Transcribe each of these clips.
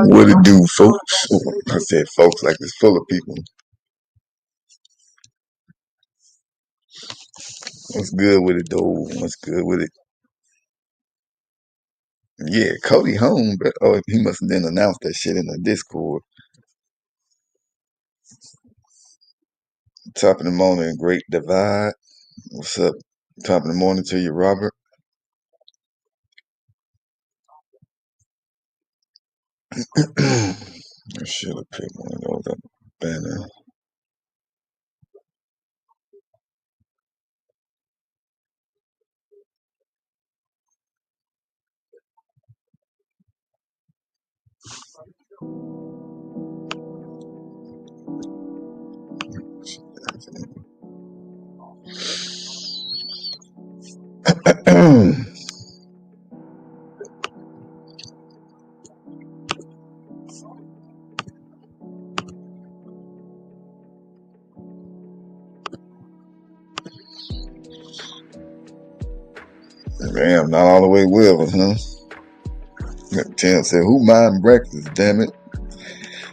What it do, folks? I said folks like it's full of people. What's good with it, though? What's good with it? Yeah, Cody home, but he must have then announced that shit in the Discord. Top of the morning, Great Divide. What's up? Top of the morning to you, Robert. I should have picked one of those up banner. Damn, not all the way with us, huh? Tim said, who mind breakfast, damn it?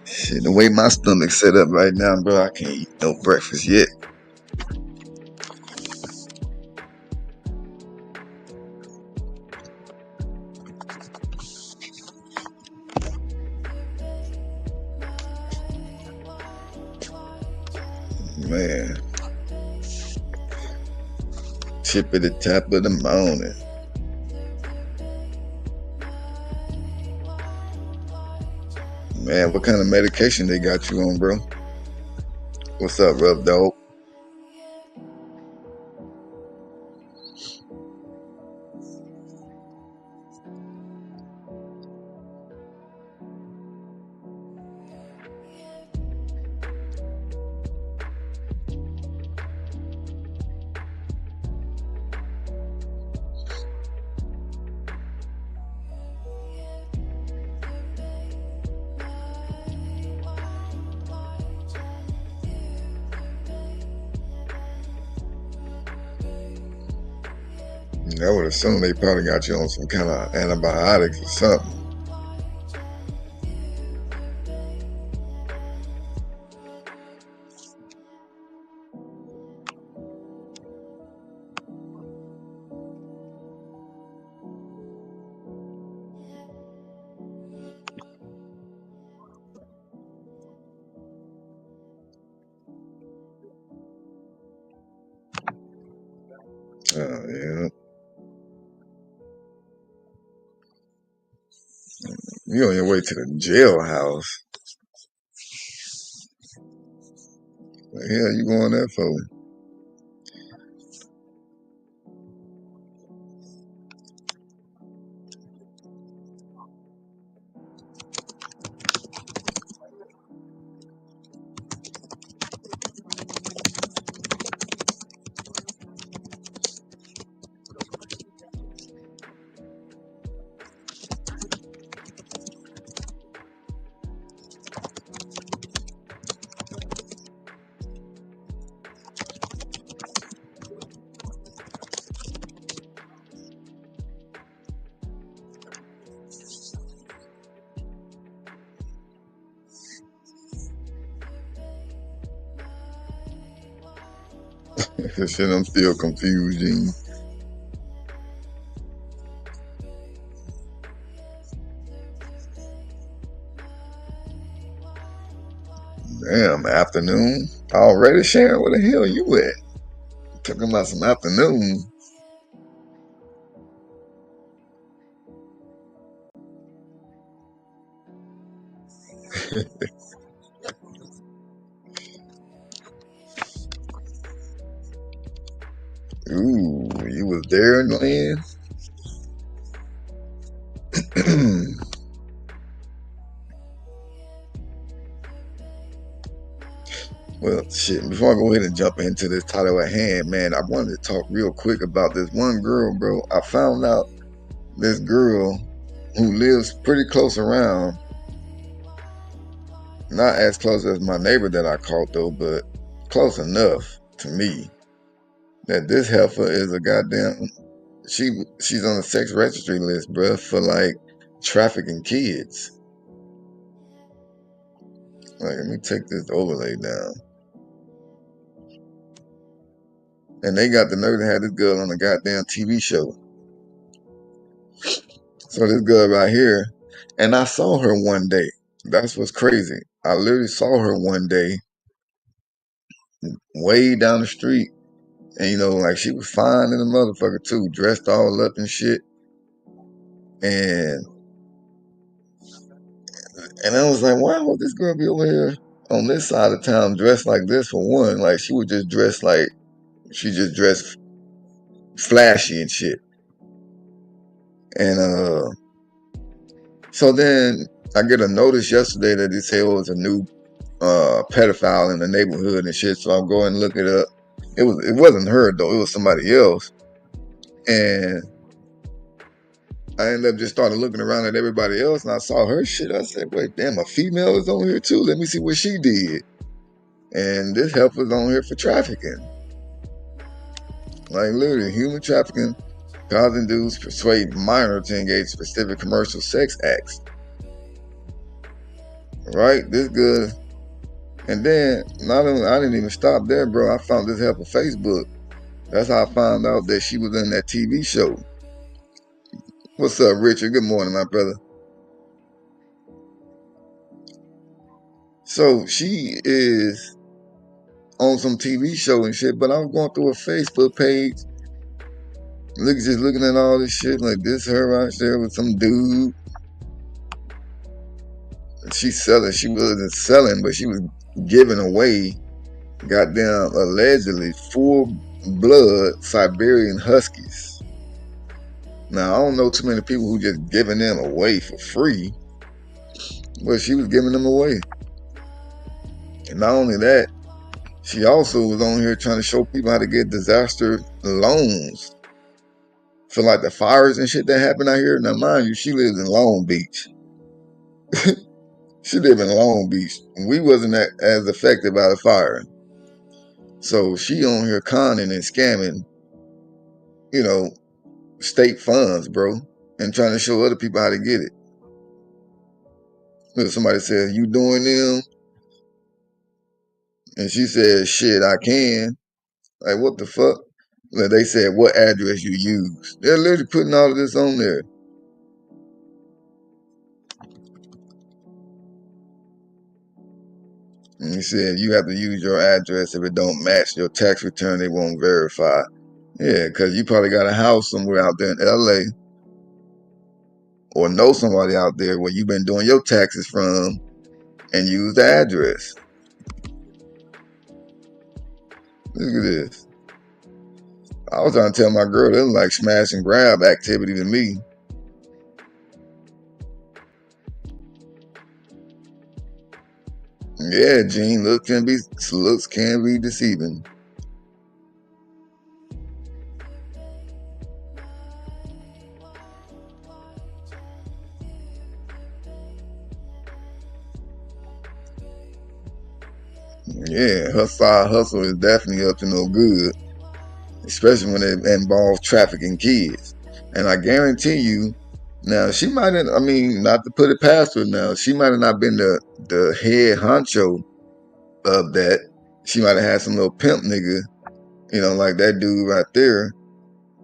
Shit, the way my stomach's set up right now, bro, I can't eat no breakfast yet. Man. Tip at the top of the morning. Man, what kind of medication they got you on, bro? What's up, rough dog? I would assume they probably got you on some kind of antibiotics or something. Yeah. You on your way to the jailhouse. What the hell you going there for? Shit, I'm still confused, Gene. Damn, afternoon? Already, Sharon? Where the hell you at? Talking about some afternoon. Ooh, you was there, Glenn? Well, shit, before I go ahead and jump into this title at hand, man, I wanted to talk real quick about this one girl, bro. I found out this girl who lives pretty close around, not as close as my neighbor that I caught, though, but close enough to me that this heifer is a goddamn, she's on the sex registry list, bruh, for like trafficking kids. Like, let me take this overlay down. And they got the nerve to have this girl on a goddamn TV show. So this girl right here, and I saw her one day. That's what's crazy. I literally saw her one day way down the street. And, you know, like, she was fine in the motherfucker, too. Dressed all up and shit. And I was like, why would this girl be over here on this side of town dressed like this, for one? Like, she would just dress like, she just dressed flashy and shit. And so then I get a notice yesterday that they say, oh, it's a new pedophile in the neighborhood and shit. So I'll go and look it up. It wasn't her though. It was somebody else. And I ended up just started looking around at everybody else, and I saw her shit. I said, wait, damn, a female is on here too. Let me see what she did. And this heifer's on here for trafficking. Like, literally, human trafficking, causing dudes persuade minor to engage specific commercial sex acts. Right? This good. And then, not only, I didn't even stop there, bro. I found this help on Facebook. That's how I found out that she was in that TV show. What's up, Richard? Good morning, my brother. So she is on some TV show and shit, but I was going through her Facebook page, just looking at all this shit, like this her right there with some dude. She's selling. She wasn't selling, but she was giving away, goddamn, allegedly full blood Siberian Huskies. Now, I don't know too many people who just giving them away for free, but she was giving them away. And not only that, she also was on here trying to show people how to get disaster loans for like the fires and shit that happened out here. Now, mind you, she lives in Long Beach. She lived in Long Beach. We wasn't as affected by the fire. So she on here conning and scamming, you know, state funds, bro, and trying to show other people how to get it. Look, somebody said, you doing them? And she said, shit, I can. Like, what the fuck? Like, they said, what address you use? They're literally putting all of this on there. And he said, you have to use your address. If it don't match your tax return, they won't verify. Yeah, because you probably got a house somewhere out there in LA, or know somebody out there where you've been doing your taxes from, and use the address. Look at this. I was trying to tell my girl, this is like smash and grab activity to me. Yeah, Gene, looks can be deceiving. Yeah, her side hustle is definitely up to no good, especially when it involves trafficking kids. And I guarantee you, now she might have, I mean, not to put it past her now, she might have not been the head honcho of that. She might have had some little pimp nigga, you know, like that dude right there,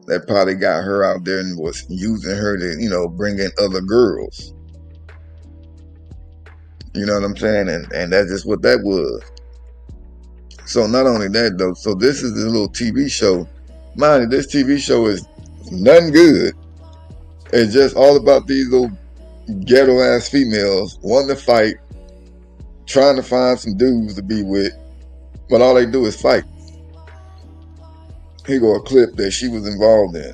that probably got her out there and was using her to, you know, bring in other girls. You know what I'm saying? And that's just what that was. So not only that though, so this is this little TV show. Mind you, this TV show is nothing good. It's just all about these little ghetto ass females wanting to fight, trying to find some dudes to be with, but all they do is fight. Here go a clip that she was involved in.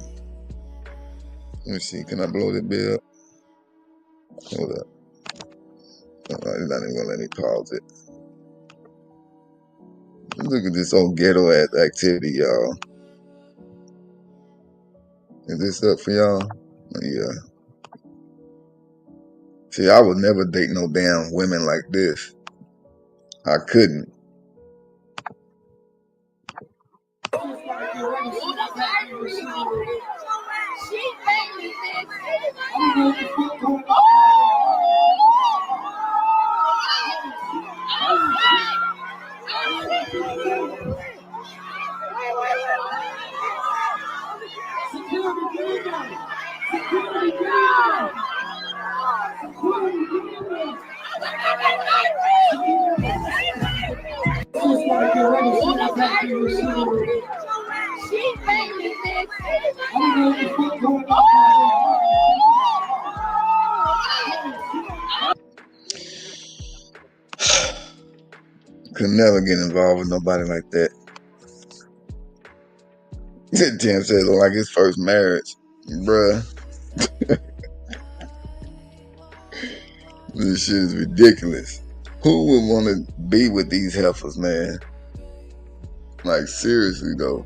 Let me see, can I blow this bit up? Hold up. It's not even gonna let me pause it. Look at this old ghetto ass activity, y'all. Is this up for y'all? Yeah. See, I would never date no damn women like this. I couldn't. Could never get involved with nobody like that. Tim said it looked like his first marriage. Bruh. This shit is ridiculous. Who would want to be with these heifers, man? Like, seriously, though.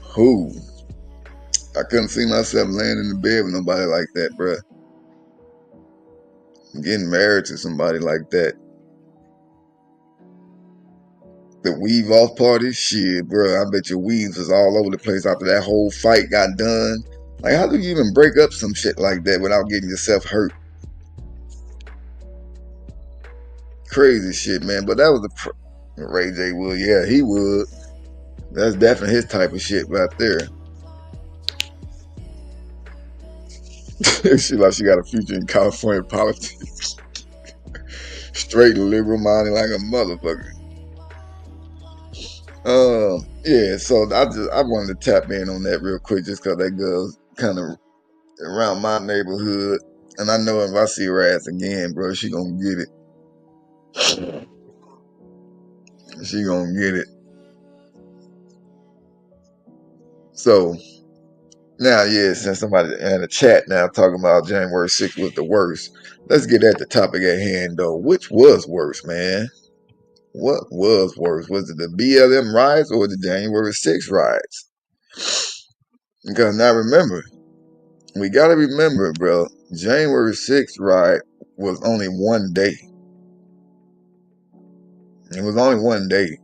Who? I couldn't see myself laying in the bed with nobody like that, bruh. Getting married to somebody like that. The weave off party, shit, bro. I bet your weaves was all over the place after that whole fight got done. Like, how do you even break up some shit like that without getting yourself hurt? Crazy shit, man. But that was the Ray J would, yeah, he would. That's definitely his type of shit right there. She like she got a future in California politics. Straight liberal minded like a motherfucker. Yeah, so I wanted to tap in on that real quick just because that girl's kind of around my neighborhood, and I know if I see her ass again, bro, she gonna get it. She gonna get it. So now, yeah, since somebody in the chat now talking about January 6th was the worst, let's get at the topic at hand though. Which was worse, man? What was worse? Was it the BLM riots or the January 6th riots? Because now remember, we gotta remember, bro, January 6th riot was only one day. It was only one day.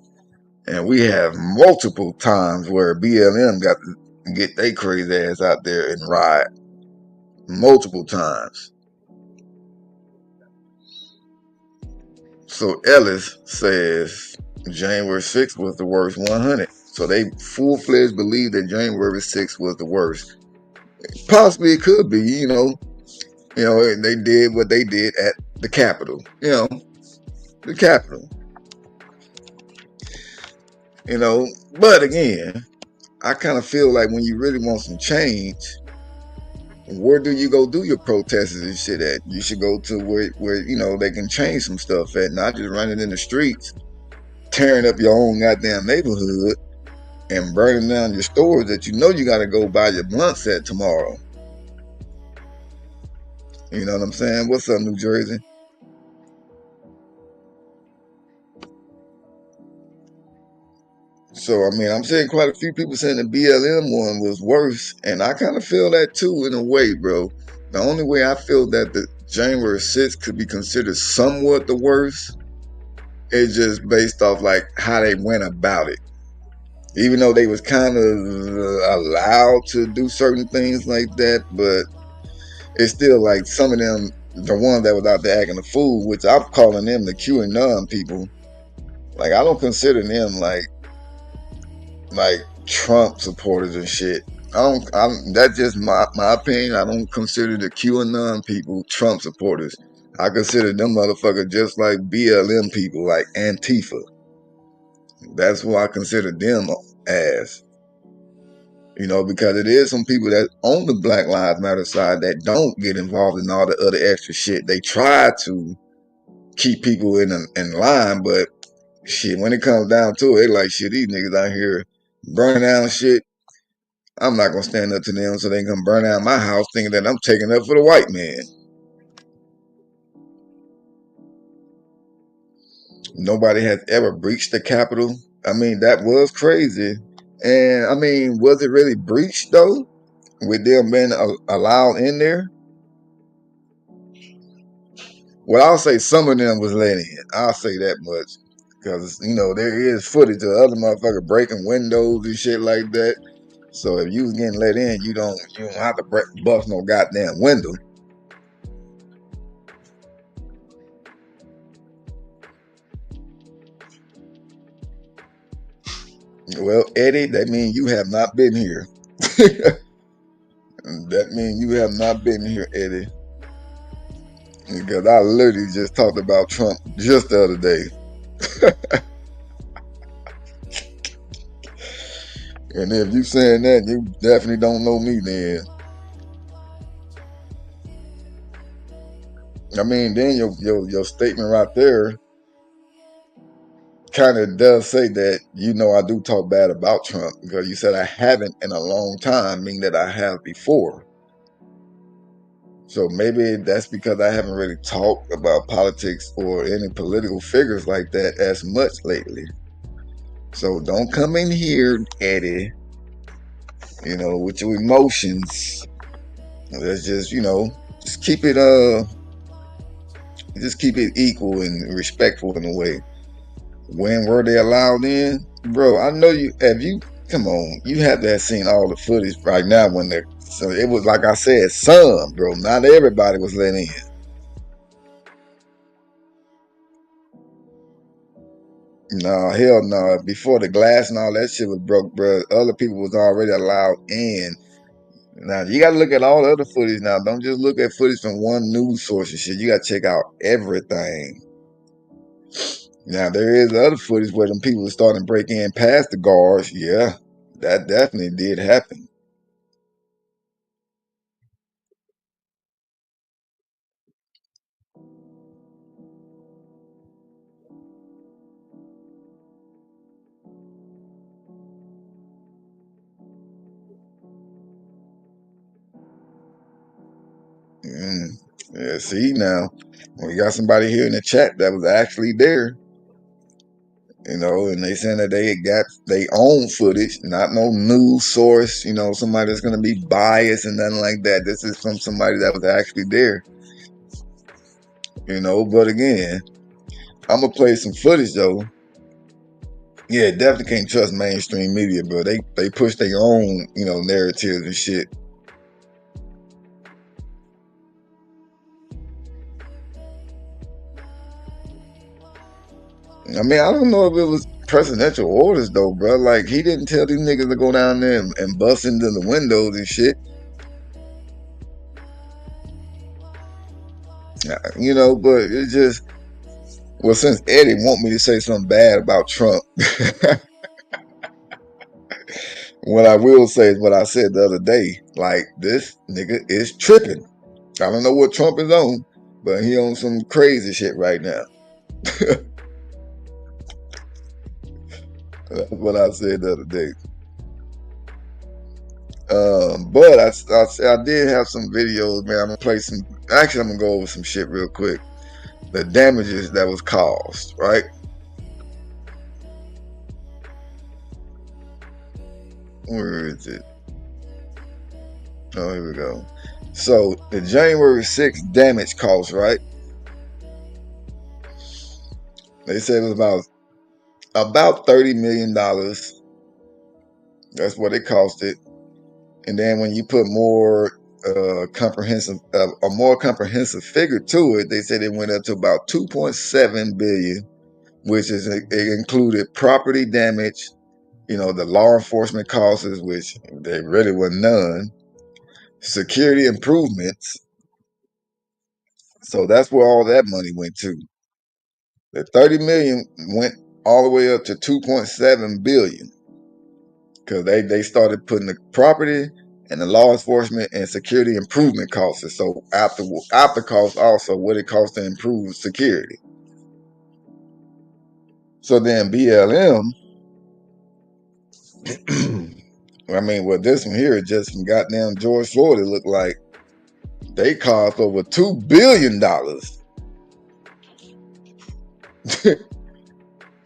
And we have multiple times where BLM got to get their crazy ass out there and riot. Multiple times. So Ellis says January 6th was the worst 100. So they full-fledged believe that January 6th was the worst. Possibly it could be, you know, they did what they did at the Capitol. The Capitol. But again, I kind of feel like when you really want some change, where do you go do your protests and shit at? You should go to where they can change some stuff at, not just running in the streets, tearing up your own goddamn neighborhood and burning down your stores that you know you got to go buy your blunts at tomorrow. You know what I'm saying? What's up, New Jersey? So, I mean, I'm seeing quite a few people saying the BLM one was worse, and I kind of feel that too in a way, bro. The only way I feel that the January 6th could be considered somewhat the worst is just based off like how they went about it. Even though they was kind of allowed to do certain things like that, but it's still like some of them, the ones that was out there acting a fool, which I'm calling them the QAnon people. Like, I don't consider them like Trump supporters and shit. That's just my opinion. I don't consider the QAnon people Trump supporters. I consider them motherfuckers just like BLM people, like Antifa. That's what I consider them as. Because it is some people that on the Black Lives Matter side that don't get involved in all the other extra shit. They try to keep people in line, but shit, when it comes down to it, they like, shit, these niggas out here burning down shit. I'm not gonna stand up to them so they can come burn down my house thinking that I'm taking up for the white man. Nobody has ever breached the Capitol. I mean, that was crazy. And I mean, was it really breached though? With them being allowed in there? Well, I'll say some of them was let in. I'll say that much. Because, you know, there is footage of other motherfuckers breaking windows and shit like that. So if you was getting let in, you don't have to bust no goddamn window. Well, Eddie, that means you have not been here. That means you have not been here, Eddie. Because I literally just talked about Trump just the other day. And if you saying that, you definitely don't know me then. I mean, then your statement right there kind of does say that, you know, I do talk bad about Trump, because you said I haven't in a long time, meaning that I have before. So maybe that's because I haven't really talked about politics or any political figures like that as much lately. So don't come in here, Eddie, you know, with your emotions. Let's just, you know, just keep it equal and respectful in a way. When were they allowed in? Bro, I know you have you come on, you have to have seen all the footage right now when they're, so it was like I said, some, bro. Not everybody was let in. No, hell no. Before the glass and all that shit was broke, bro, other people was already allowed in. Now you gotta look at all the other footage now. Don't just look at footage from one news source and shit. You gotta check out everything. Now there is other footage where them people starting to break in past the guards. Yeah, that definitely did happen. Mm. Yeah, see now, we got somebody here in the chat that was actually there, you know, and they saying that they got their own footage, not no news source, you know, somebody that's gonna be biased and nothing like that. This is from somebody that was actually there, you know. But again, I'm gonna play some footage though. Yeah, definitely can't trust mainstream media, bro. They push their own, you know, narratives and shit. I mean, I don't know if it was presidential orders though, bro. Like he didn't tell these niggas to go down there and bust into the windows and shit. You know, but it's just, well, since Eddie want me to say something bad about Trump, what I will say is what I said the other day. Like, this nigga is tripping. I don't know what Trump is on, but he on some crazy shit right now. That's what I said the other day. But I did have some videos, man. I'm gonna play some. Actually, I'm gonna go over some shit real quick. The damages that was caused, right? Where is it? Oh, here we go. So the January 6th damage cost, right? They said it was about $30 million. That's what it costed. And then when you put more a more comprehensive figure to it, they said it went up to about 2.7 billion, which is it included property damage, you know, the law enforcement costs, which they really were none, security improvements. So that's where all that money went to. The 30 million went all the way up to 2.7 billion, because they started putting the property and the law enforcement and security improvement costs. So after costs also what it costs to improve security. So then BLM, I mean, well, this one here just from goddamn George Floyd, it looked like they cost over $2 billion.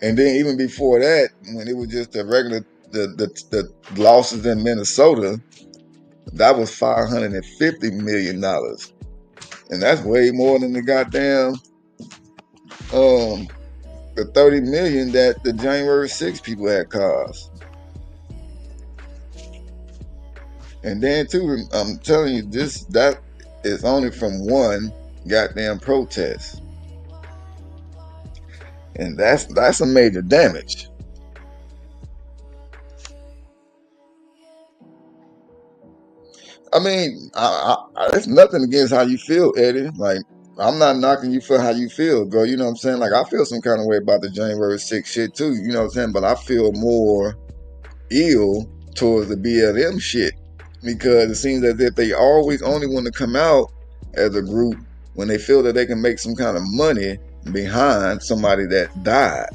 And then even before that, when it was just the regular the losses in Minnesota, that was $550 million, and that's way more than the goddamn um the 30 million that the January 6 people had caused. And then too, I'm telling you, that is only from one goddamn protest. And that's a major damage. I mean, it's nothing against how you feel, Eddie. Like, I'm not knocking you for how you feel, girl. You know what I'm saying? Like, I feel some kind of way about the January 6th shit too. You know what I'm saying? But I feel more ill towards the BLM shit because it seems as if they always only want to come out as a group when they feel that they can make some kind of money behind somebody that died.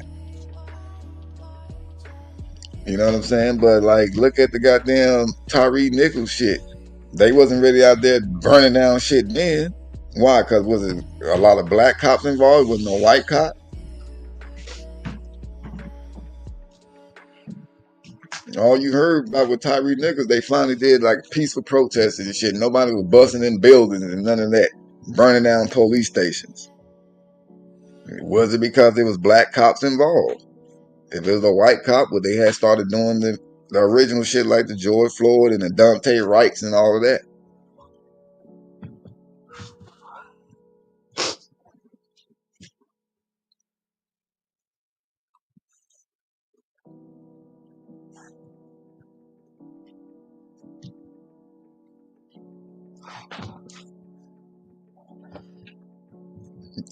You know what I'm saying? But like, look at the goddamn Tyree Nichols shit. They wasn't really out there burning down shit then. Why? Because was it a lot of black cops involved? Was no white cop? All you heard about with Tyree Nichols, they finally did like peaceful protests and shit. Nobody was busting in buildings and none of that, burning down police stations. Was it because there was black cops involved? If it was a white cop, would they had started doing the original shit like the George Floyd and the Dante Wrights and all of that?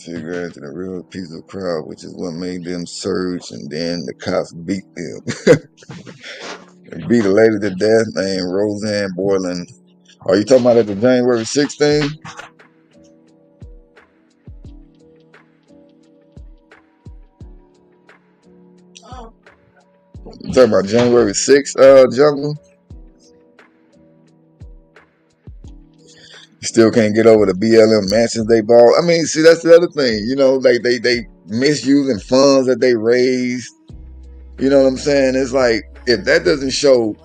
Figure into the real peaceful crowd, which is what made them surge, and then the cops beat them. They beat a lady to death named Roseanne Boyland. Are you talking about at the January 16th? You talking about January 6th, Jungle? You still can't get over the BLM mansions they bought. I mean, see, that's the other thing. You know, like they misusing funds that they raised. You know what I'm saying? It's like if that doesn't show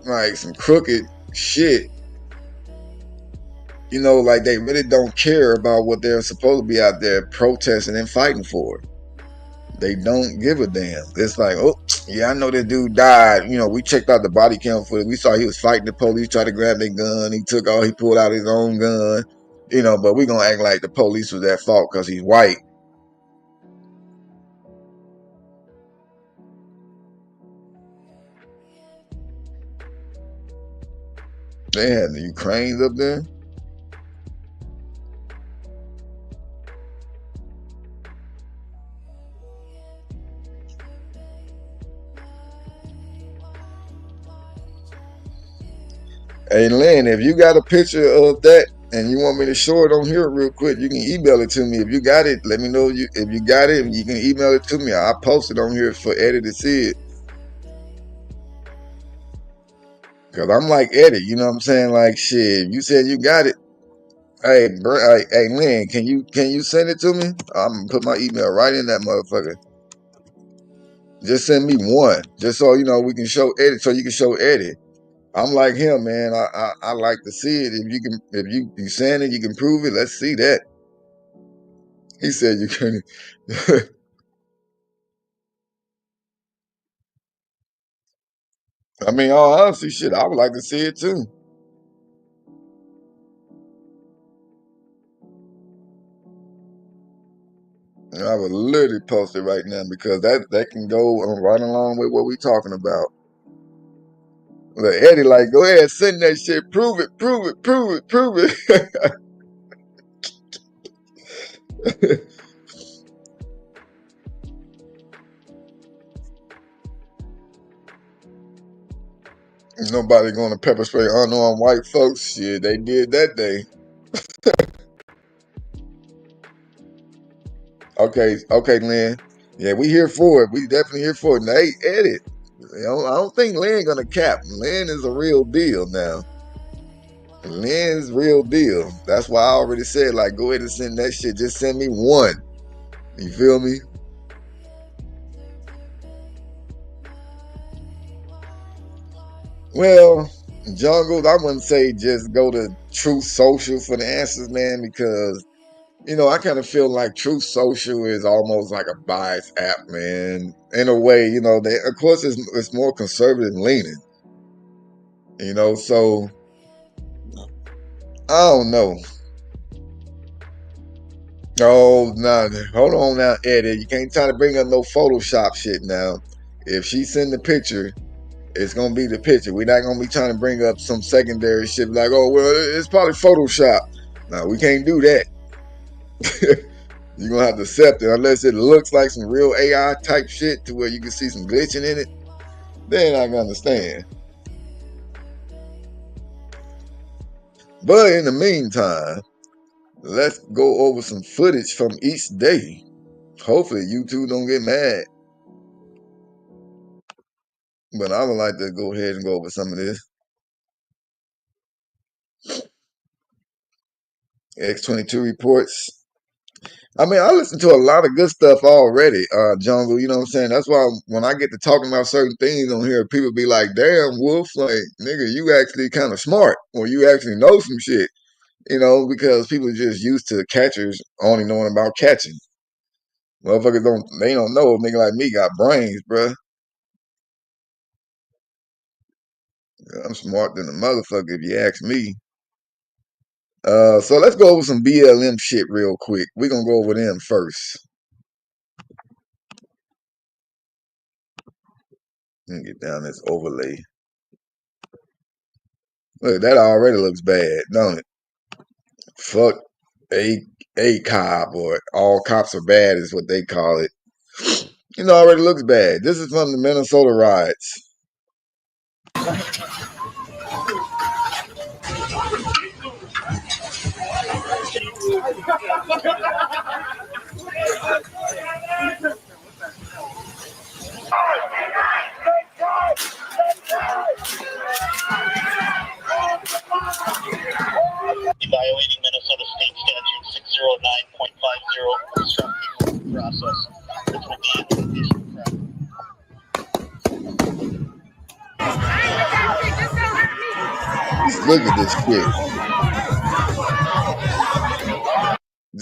like some crooked shit, you know, like they really don't care about what they're supposed to be out there protesting and fighting for. They don't give a damn. It's like, oh, yeah, I know this dude died. You know, we checked out the body cam footage. We saw he was fighting the police, tried to grab their gun. He pulled out his own gun. You know, but we gonna act like the police was at fault because he's white. They had the Ukrainians up there. Hey, Lynn, if you got a picture of that and you want me to show it on here real quick, you can email it to me. If you got it, let me know if you got it. You can email it to me. I'll post it on here for Eddie to see it. Cause I'm like Eddie, you know what I'm saying? Like shit, you said you got it. Hey, hey, Lynn, can you send it to me? I'm gonna put my email right in that motherfucker. Just send me one, just so you know we can show Eddie, so you can show Eddie. I'm like him, man. I like to see it. If you can, if you saying it, you can prove it. Let's see that. He said you couldn't. I mean, all honesty, shit, I would like to see it too. And I would literally post it right now because that can go right along with what we talking about. Look, Eddie, like, go ahead, send that shit. Prove it, prove it, prove it, prove it. Nobody going to pepper spray unarmed white folks. Shit, they did that day. Okay, okay, Lynn. Yeah, we here for it. We definitely here for it. Now, hey, Eddie, I don't think Lynn gonna cap. Lynn is a real deal now. Lynn's real deal. That's why I already said, like, go ahead and send that shit. Just send me one. You feel me? Well, Jungle, I wouldn't say just go to Truth Social for the answers, man, because You know, I kind of feel like Truth Social is almost like a biased app, man. In a way, you know, they of course it's more conservative leaning, you know. So I don't know. Oh, nah, hold on now, Eddie. You can't try to bring up no Photoshop shit now. If she send the picture, it's gonna be the picture. We're not gonna be trying to bring up some secondary shit like, oh well, it's probably Photoshop. No, we can't do that. You're gonna have to accept it unless it looks like some real AI type shit to where you can see some glitching in it. Then I can understand. But in the meantime, let's go over some footage from each day. Hopefully YouTube don't get mad. But I would like to go ahead and go over some of this. X22 reports. I mean, I listen to a lot of good stuff already, Jungle. You know what I'm saying? That's why when I get to talking about certain things on here, people be like, damn, Wolf, like, nigga, you actually kind of smart, or you actually know some shit, you know, because people are just used to catchers only knowing about catching. Motherfuckers they don't know if nigga like me got brains, bruh. I'm smart than a motherfucker if you ask me. So let's go over some BLM shit real quick. We're gonna go over them first. Let me get down this overlay. Look, that already looks bad, don't it? Fuck a cop, or all cops are bad is what they call it. It already looks bad. This is from the Minnesota riots. Violating Minnesota State Statute 609.50 obstruct legal process, which will be an additional crime. Just look at this shit.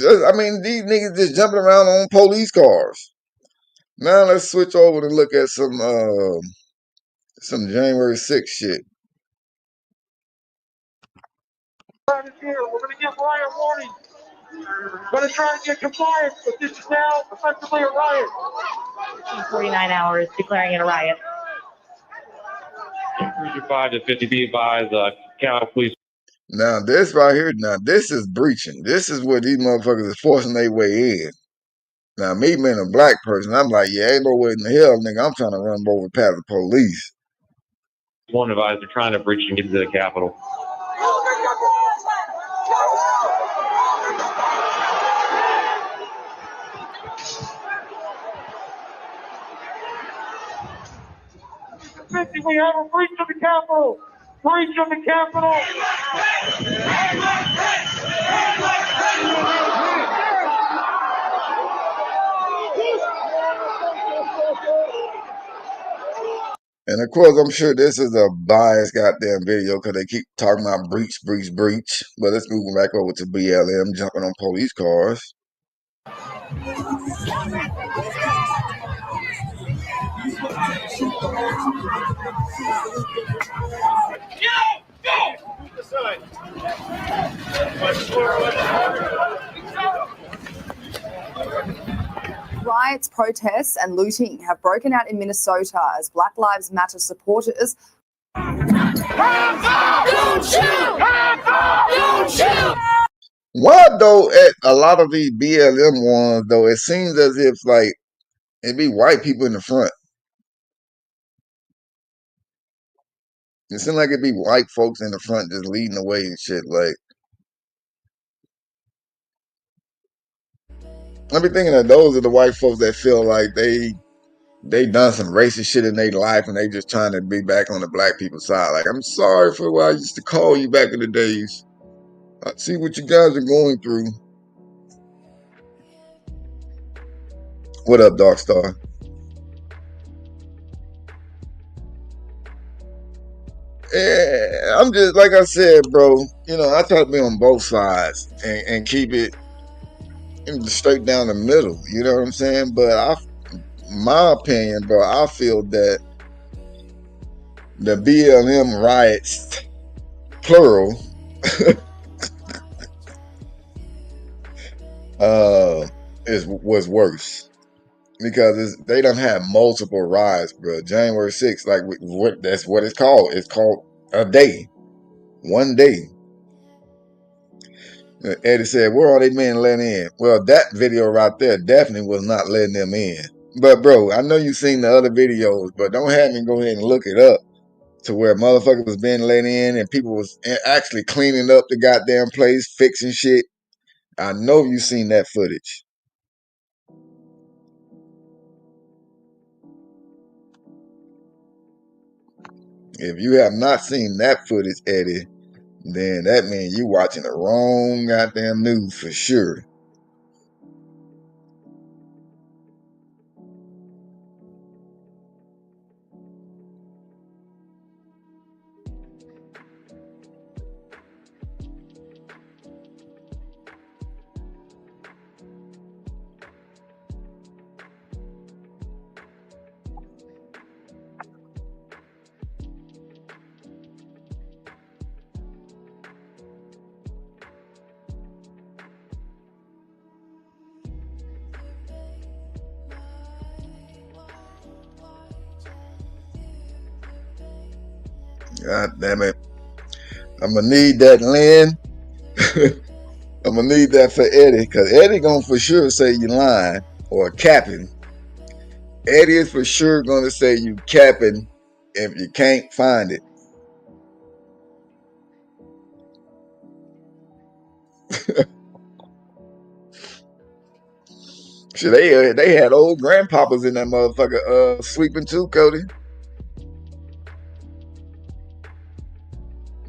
I mean, these niggas just jumping around on police cars. Now let's switch over and look at some January 6th shit. We're going to give riot warning. We're going to try and get compliance, but this is now effectively a riot. 49 hours declaring it a riot. 35 to 50 be advised, Cal Police. Now this right here, now this is breaching. This is where these motherfuckers is forcing their way in. Now me being a black person, I'm like, yeah, ain't no way in the hell, nigga, I'm trying to run over past the police. One advised they're trying to breach and get into the Capitol. We have a breach of the Capitol. Breach of the Capitol. And of course, I'm sure this is a biased goddamn video because they keep talking about breach, breach, breach. But let's move back over to BLM jumping on police cars. Riots, protests, and looting have broken out in Minnesota as Black Lives Matter supporters. Don't shoot! Don't shoot! Why though at a lot of these BLM ones though, it seems as if like it be white people in the front. It seems like it be white folks in the front just leading the way and shit. Like I be thinking that those are the white folks that feel like they done some racist shit in their life and they just trying to be back on the black people's side. Like, I'm sorry for what I used to call you back in the days. I see what you guys are going through. What up, Dark Star? Yeah, I'm just like I said, bro. You know, I try to be on both sides and keep it straight down the middle. You know what I'm saying? But my opinion, bro, I feel that the BLM riots, plural, was worse because they don't have multiple riots, bro. January 6th, like that's what it's called. It's called a day, one day. Eddie said, "Where are they men letting in?" Well, that video right there definitely was not letting them in. But bro, I know you seen the other videos, but don't have me go ahead and look it up to where motherfuckers was being let in and people was actually cleaning up the goddamn place, fixing shit. I know you seen that footage. If you have not seen that footage, Eddie, then that means you watching the wrong goddamn news for sure. God damn it. I'm gonna need that, Lynn. I'm gonna need that for Eddie, because Eddie gonna for sure say you lying or capping. Eddie is for sure gonna say you capping if you can't find it. Shit, they had old grandpapas in that motherfucker sweeping too, Cody.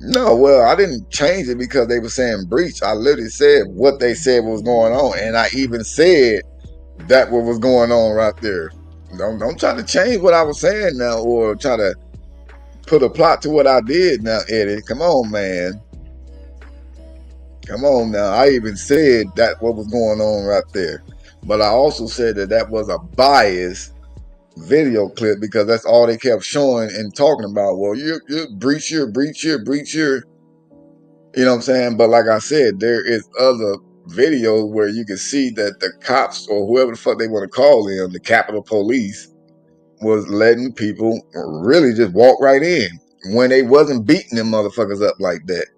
No, well, I didn't change it because they were saying breach. I literally said what they said was going on, and I even said that what was going on right there. Don't try to change what I was saying now, or try to put a plot to what I did now, Eddie. Come on, man. Come on now. I even said that what was going on right there, but I also said that was a biased video clip because that's all they kept showing and talking about. Well, you breach here, breach here, breach here. You know what I'm saying? But like I said, there is other videos where you can see that the cops or whoever the fuck they want to call them, the Capitol Police, was letting people really just walk right in when they wasn't beating them motherfuckers up like that.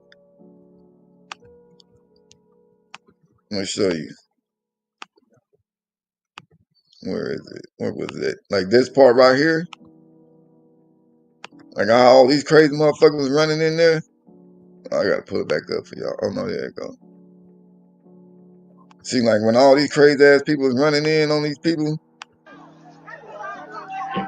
Let me show you. Where is it? Where was it? Like this part right here? Like all these crazy motherfuckers running in there? I gotta pull it back up for y'all. Oh no, there it go. See, like when all these crazy ass people is running in on these people.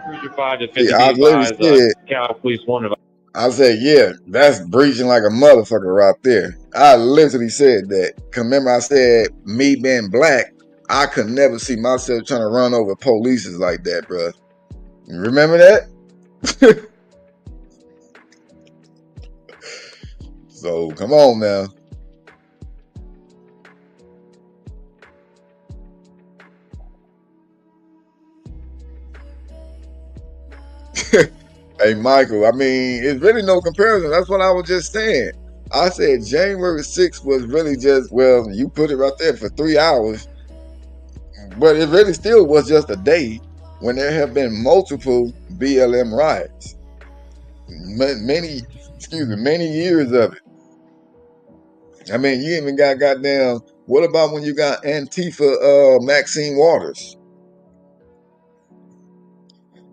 Cruiser 5 to 50 See, I literally said, Cal Police 1 advised. I said, yeah, that's breaching like a motherfucker right there. I literally said that. Remember, I said me being black, I could never see myself trying to run over polices like that, bro. You remember that? So come on now. Hey, Michael, I mean, it's really no comparison. That's what I was just saying. I said January 6th was really just, well, you put it right there for 3 hours, but it really still was just a day when there have been multiple BLM riots. Many years of it. I mean, you even got goddamn, what about when you got Antifa Maxine Waters?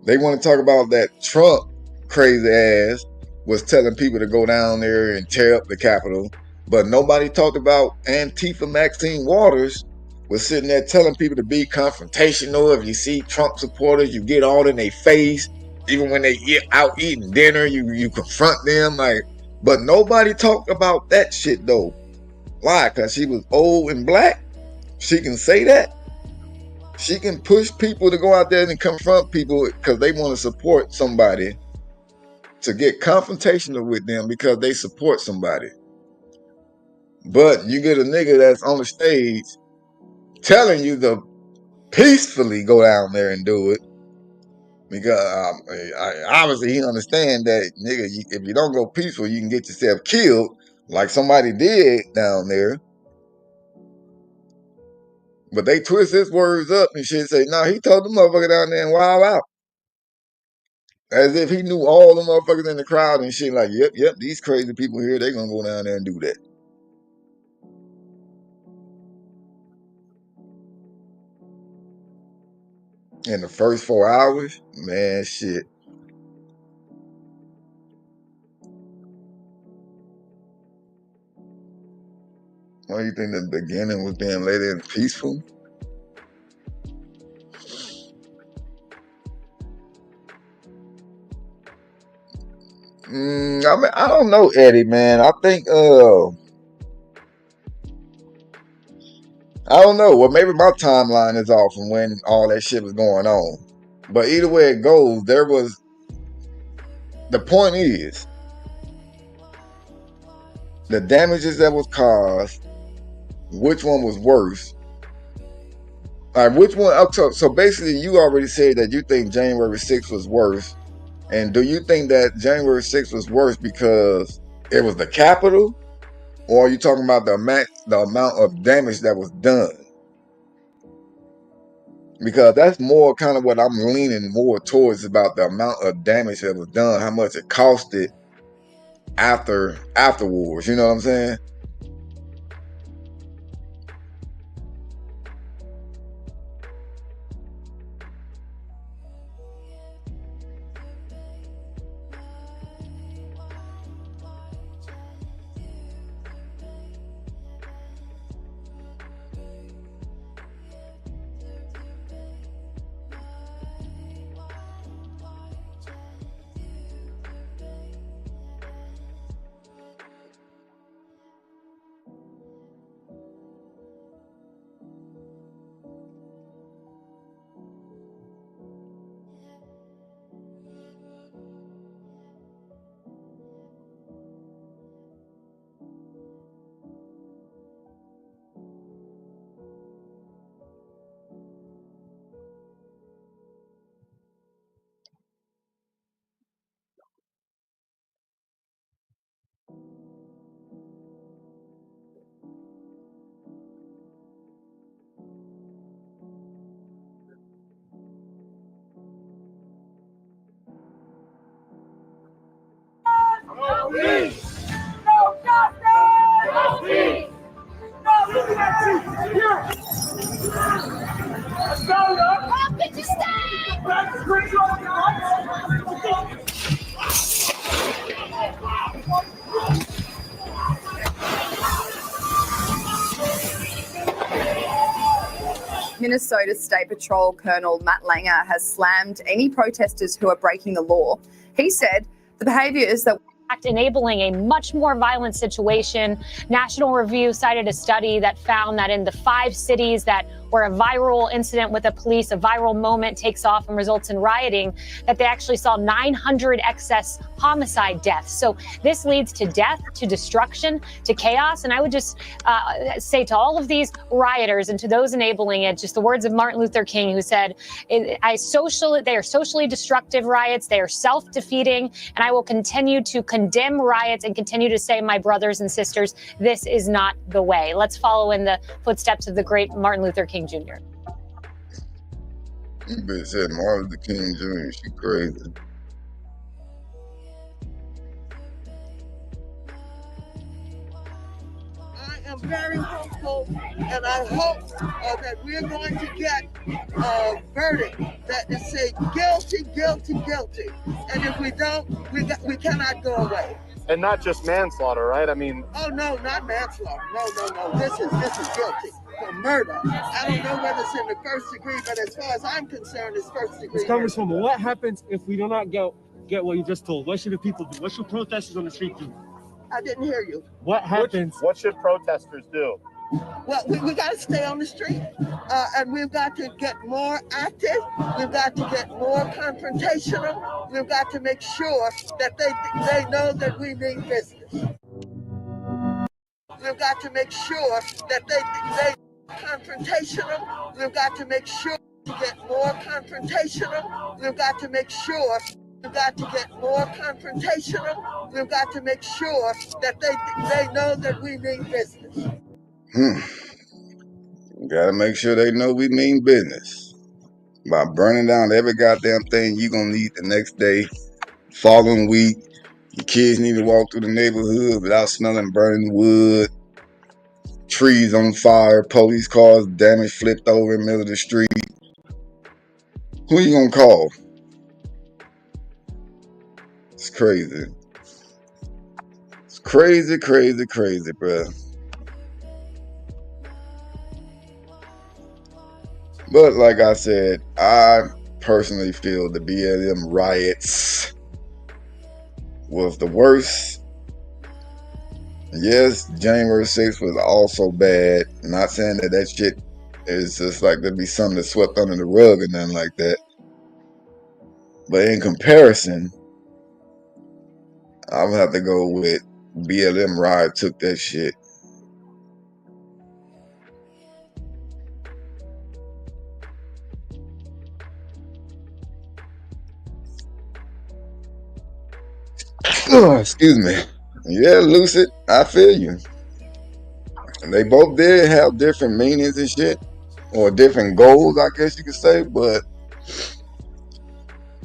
They want to talk about that Trump crazy ass was telling people to go down there and tear up the Capitol, but nobody talked about Antifa Maxine Waters was sitting there telling people to be confrontational. If you see Trump supporters, you get all in their face. Even when they out eating dinner, you confront them. Like, but nobody talked about that shit though. Why? Because she was old and black. She can say that. She can push people to go out there and confront people because they want to support somebody, to get confrontational with them because they support somebody. But you get a nigga that's on the stage telling you to peacefully go down there and do it. Because obviously he understand that, nigga, if you don't go peaceful, you can get yourself killed like somebody did down there. But they twist his words up and shit, say, nah, he told the motherfucker down there and wild out. As if he knew all the motherfuckers in the crowd and shit, like, yep, these crazy people here, they gonna go down there and do that. In the first 4 hours, man, shit. Why do you think the beginning was being laid in peaceful? I mean, I don't know, Eddie, man. I think, I don't know. Well, maybe my timeline is off from when all that shit was going on. But either way it goes, the point is, the damages that was caused, which one was worse? All right, which one? So basically, you already said that you think January 6th was worse. And do you think that January 6th was worse because it was the Capitol? Or are you talking about the amount of damage that was done? Because that's more kind of what I'm leaning more towards, about the amount of damage that was done, how much it costed afterwards. You know what I'm saying? No peace! No justice! No peace! No liberty! Yeah! Let's go, y'all! How could you stay? Let's bring you on the Minnesota State Patrol Colonel Matt Langer has slammed any protesters who are breaking the law. He said the behaviours that enabling a much more violent situation. National Review cited a study that found that in the 5 cities that where a viral incident with a police, a viral moment takes off and results in rioting, that they actually saw 900 excess homicide deaths. So this leads to death, to destruction, to chaos. And I would just say to all of these rioters and to those enabling it, just the words of Martin Luther King, who said, they are socially destructive riots. They are self-defeating. And I will continue to condemn riots and continue to say, my brothers and sisters, this is not the way. Let's follow in the footsteps of the great Martin Luther King Jr. You bitch said Martin Luther King Jr. She crazy. I am very hopeful, and I hope that we're going to get a verdict that is say guilty, guilty, guilty. And if we don't, we cannot go away. And not just manslaughter, right? I mean, oh no, not manslaughter. No. This is guilty for murder. I don't know whether it's in the first degree, but as far as I'm concerned, it's first degree. Congresswoman, what happens if we do not get what you just told? What should the people do? What should protesters on the street do? I didn't hear you. What happens? What should protesters do? Well, we got to stay on the street, and we've got to get more active. We've got to get more confrontational. We've got to make sure that they know that we mean business. We've got to make sure that they confrontational. We've got to make sure to get more confrontational. We've got to make sure. We've got to get more confrontational. We've got to make sure that they know that we mean business. Gotta make sure they know we mean business. By burning down every goddamn thing you gonna need the next day, following week. Your kids need to walk through the neighborhood without smelling burning wood, trees on fire, police cars damaged, flipped over in the middle of the street. Who you gonna call? It's crazy. It's crazy, crazy, crazy, bro. But like I said, I personally feel the BLM riots was the worst. Yes, January 6th was also bad. Not saying that shit is just like there'd be something that's swept under the rug or nothing like that. But in comparison, I would have to go with BLM riot took that shit. Excuse me. Yeah, Lucid, I feel you. And they both did have different meanings and shit, or different goals, I guess you could say. But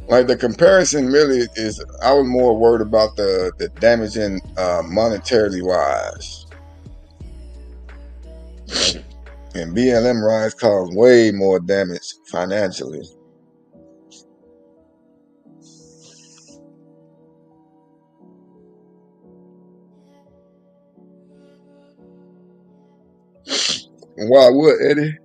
like the comparison really is, I was more worried about the damaging monetarily wise. And BLM riots caused way more damage financially. Why would, Eddie?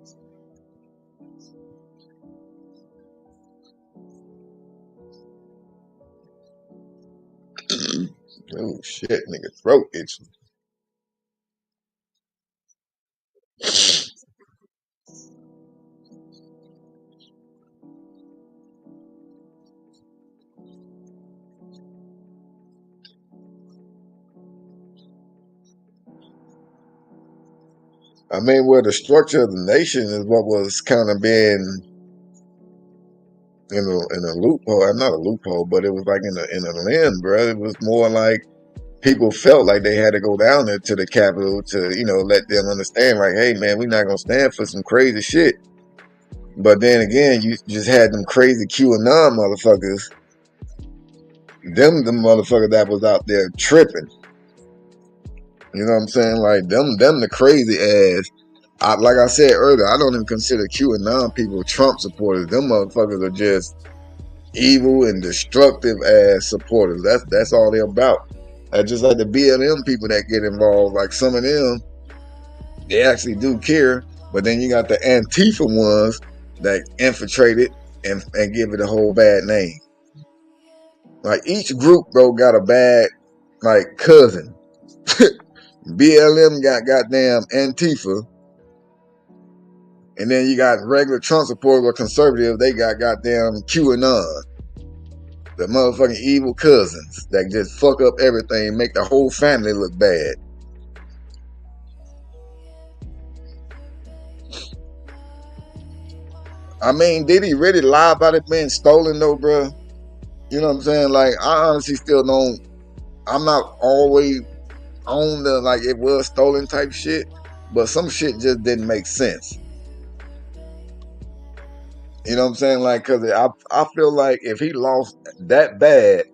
Oh shit, nigga, throat itching. I mean, well, the structure of the nation is what was kind of being in a loophole. Not a loophole, but it was like in a lens, bro. It was more like people felt like they had to go down there to the Capitol to, let them understand, like, hey, man, we're not gonna stand for some crazy shit. But then again, you just had them crazy QAnon motherfuckers. Them motherfuckers that was out there tripping. You know what I'm saying? Like them the crazy ass. Like I said earlier, I don't even consider QAnon people Trump supporters. Them motherfuckers are just evil and destructive ass supporters. That's all they're about. Just like the BLM people that get involved, like some of them, they actually do care. But then you got the Antifa ones that infiltrate it and give it a whole bad name. Like each group, bro, got a bad cousin. BLM got goddamn Antifa. And then you got regular Trump supporters or conservative, they got goddamn QAnon. The motherfucking evil cousins that just fuck up everything, make the whole family look bad. I mean, did he really lie about it being stolen though, bro? You know what I'm saying? Like, I honestly still don't, I'm not always on the, like, it was stolen type shit, but some shit just didn't make sense. You know what I'm saying? Like, cause I feel like if he lost that bad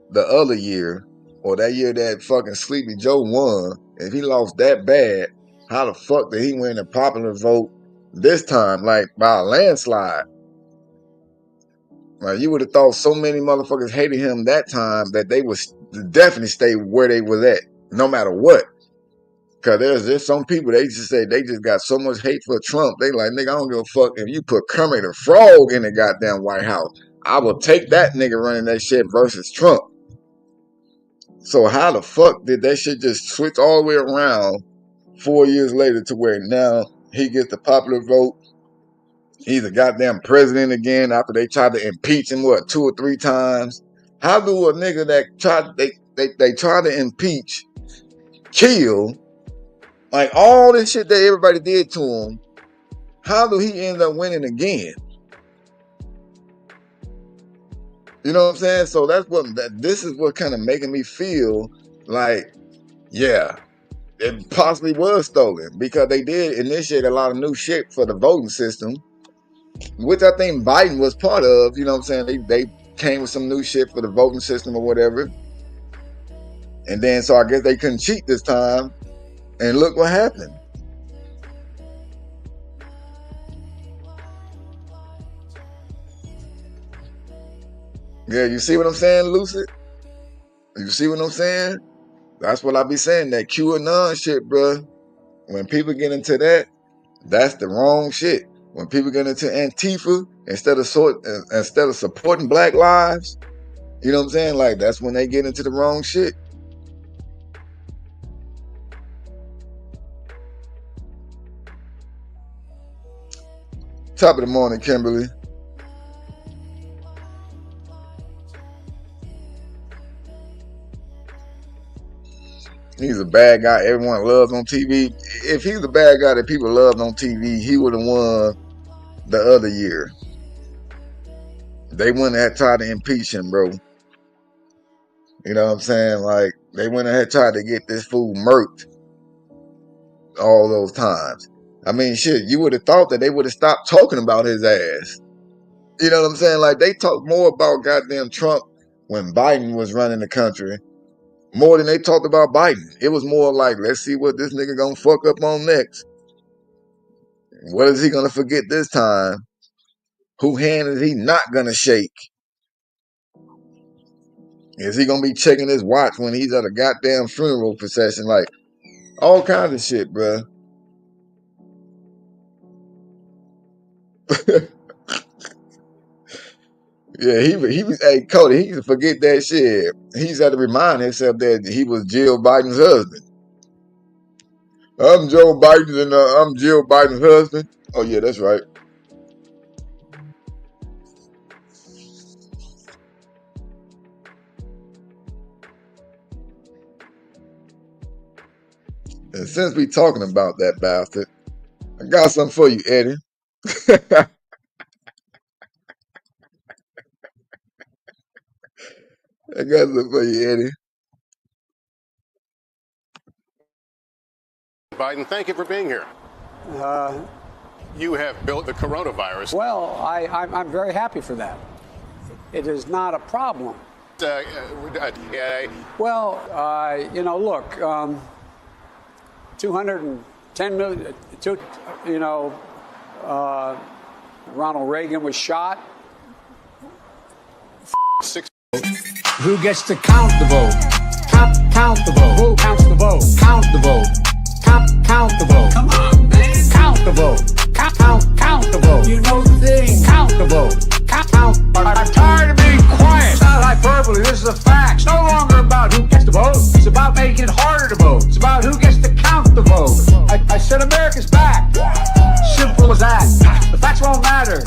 the other year, or that year that fucking Sleepy Joe won, if he lost that bad, how the fuck did he win the popular vote this time? Like, by a landslide. Like, you would have thought so many motherfuckers hated him that time that they would definitely stay where they was at, no matter what. Cause there's some people, they just say they just got so much hate for Trump. They like, nigga, I don't give a fuck if you put Kermit the Frog in the goddamn White House. I will take that nigga running that shit versus Trump. So how the fuck did that shit just switch all the way around 4 years later to where now he gets the popular vote? He's a goddamn president again after they tried to impeach him, 2 or 3 times? How do a nigga that they try to impeach, kill, like all this shit that everybody did to him, how do he end up winning again? You know what I'm saying? So that's what this is what kind of making me feel like, yeah, it possibly was stolen because they did initiate a lot of new shit for the voting system, which I think Biden was part of. You know what I'm saying? They came with some new shit for the voting system or whatever. And then so I guess they couldn't cheat this time. And look what happened. Yeah, you see what I'm saying, Lucid? You see what I'm saying? That's what I be saying, that QAnon shit, bro. When people get into that, that's the wrong shit. When people get into Antifa, instead of supporting Black lives, you know what I'm saying? Like, that's when they get into the wrong shit. Top of the morning, Kimberly. He's a bad guy everyone loves on TV. If he's the bad guy that people loved on TV, he would have won the other year. They wouldn't have tried to impeach him, bro. You know what I'm saying? Like, they wouldn't have tried to get this fool murked all those times. I mean, shit, you would have thought that they would have stopped talking about his ass. You know what I'm saying? Like, they talk more about goddamn Trump when Biden was running the country more than they talked about Biden. It was more like, let's see what this nigga gonna fuck up on next. What is he gonna forget this time? Who hand is he not gonna shake? Is he gonna be checking his watch when he's at a goddamn funeral procession? Like, all kinds of shit, bruh. Yeah, he was. Hey, Cody, he used to forget that shit. He's had to remind himself that he was Jill Biden's husband. I'm Joe Biden and I'm Jill Biden's husband. Oh yeah, that's right. And since we talking about that bastard, I got something for you, Eddie. I got something for you, Eddie. Biden, thank you for being here. You have built the coronavirus. Well, I'm very happy for that. It is not a problem. Well, you know, look, 210 million, you know, Ronald Reagan was shot. Who gets to count the vote? Count the vote. Who counts the vote? Count the vote. Count the vote. Come on, man. Count the vote. Count the vote. You know the thing. Count the vote. Count. I'm tired of being quiet. It's not hyperbole. This is a fact. It's no longer about who gets to vote. It's about making it harder to vote. It's about who gets to count the vote. I said America's back. Simple as that. The facts won't matter.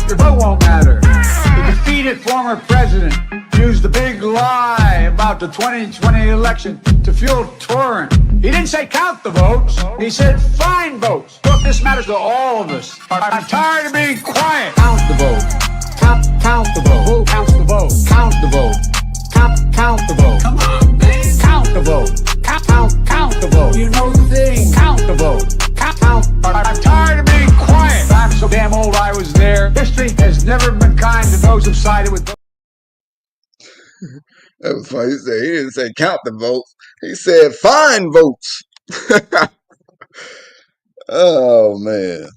Your vote won't matter. The defeated former president used the big lie about the 2020 election to fuel touring. He didn't say count the votes. He said find votes. Look, this matters to all of us. I'm tired of being quiet. Count the vote. Count the vote. Who counts the vote? Count the vote. Count the vote. Come on, man. Count the vote. Count the vote. You know the thing. Count the vote. Count. I'm tired of being quiet. I'm so damn old I was there. History has never been kind to those who've sided with those. That was funny. He didn't say count the votes. He said find votes. Oh man.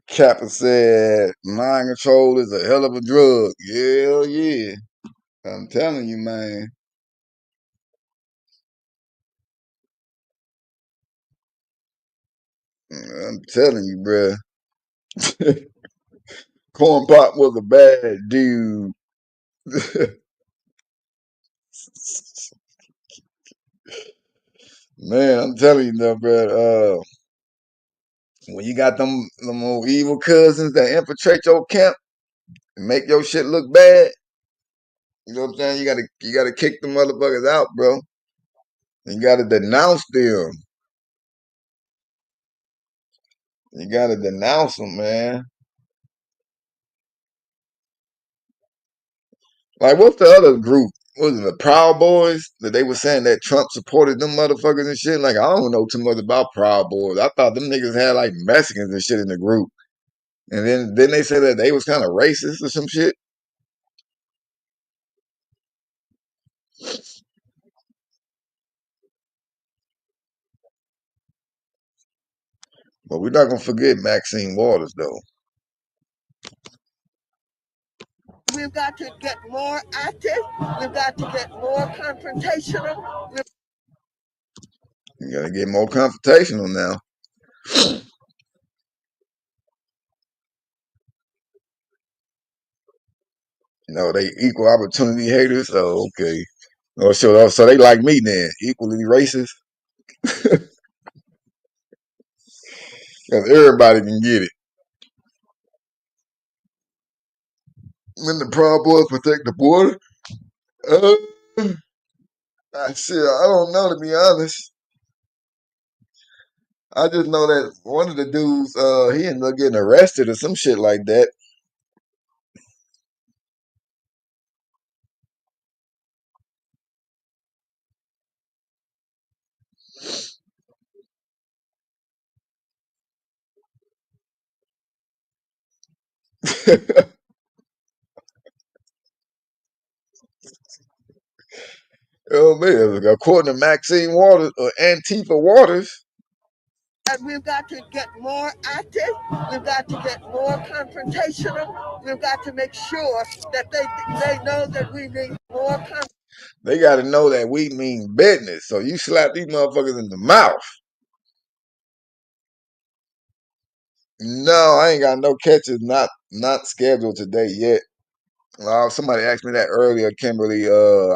Kappa said mind control is a hell of a drug. Hell yeah. I'm telling you, man. I'm telling you, bruh. Corn Pop was a bad dude. Man, I'm telling you though, bro. When you got them old evil cousins that infiltrate your camp and make your shit look bad, you know what I'm saying? You gotta kick them motherfuckers out, bro. You gotta denounce them. You gotta denounce them, man. Like, what's the other group? What was it, the Proud Boys? That they were saying that Trump supported them motherfuckers and shit. Like, I don't know too much about Proud Boys. I thought them niggas had like Mexicans and shit in the group. And then they said that they was kind of racist or some shit. But we're not gonna forget Maxine Waters though. We've got to get more active. We've got to get more confrontational. You gotta get more confrontational now. You know, they equal opportunity haters. Oh, okay. So they like me then, equally racist. Because everybody can get it. When the Proud Boys protect the border, uh, I don't know to be honest. I just know that one of the dudes, he ended up getting arrested or some shit like that. Oh man, according to Maxine Waters or Antifa Waters. And we've got to get more active. We've got to get more confrontational. We've got to make sure that they know that we need more. They got to know that we mean business. So you slap these motherfuckers in the mouth. No, I ain't got no catches. Not scheduled today yet. Somebody asked me that earlier, Kimberly. I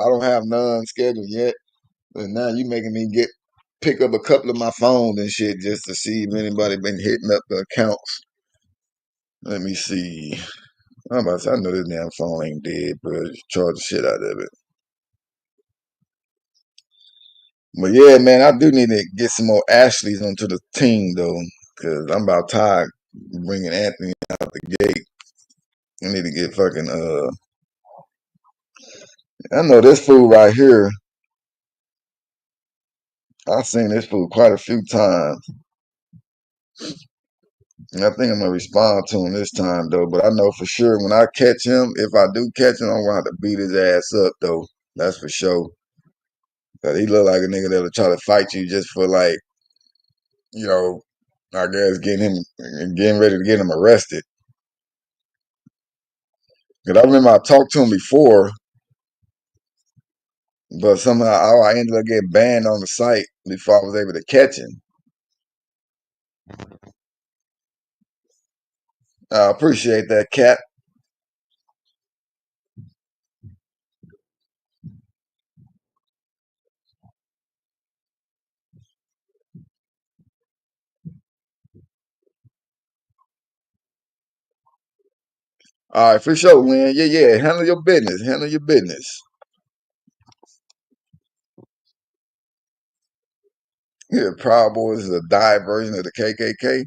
don't have none scheduled yet. But now you making me pick up a couple of my phones and shit just to see if anybody been hitting up the accounts. Let me see. I'm about to say, I know this damn phone ain't dead, but charge the shit out of it. But yeah, man, I do need to get some more Ashleys onto the team though, because I'm about tired bringing Anthony out the gate. I need to get fucking I know this fool right here. I've seen this fool quite a few times. And I think I'm gonna respond to him this time though. But I know for sure when I catch him, if I do catch him, I'm gonna have to beat his ass up though. That's for sure. Cause he look like a nigga that'll try to fight you just for like, you know, I guess getting ready to get him arrested. Cause I remember I talked to him before, but somehow I ended up getting banned on the site before I was able to catch him. I appreciate that, Cat. All right, for sure, Lynn. Yeah. Handle your business. Handle your business. Yeah, Proud Boys is a dive version of the KKK.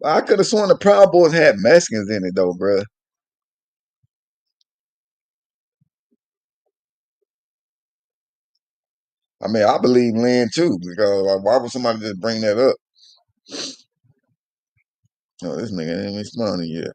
I could have sworn the Proud Boys had Mexicans in it though, bruh. I mean, I believe Lynn too, because like, why would somebody just bring that up? Oh, this nigga ain't responding yet.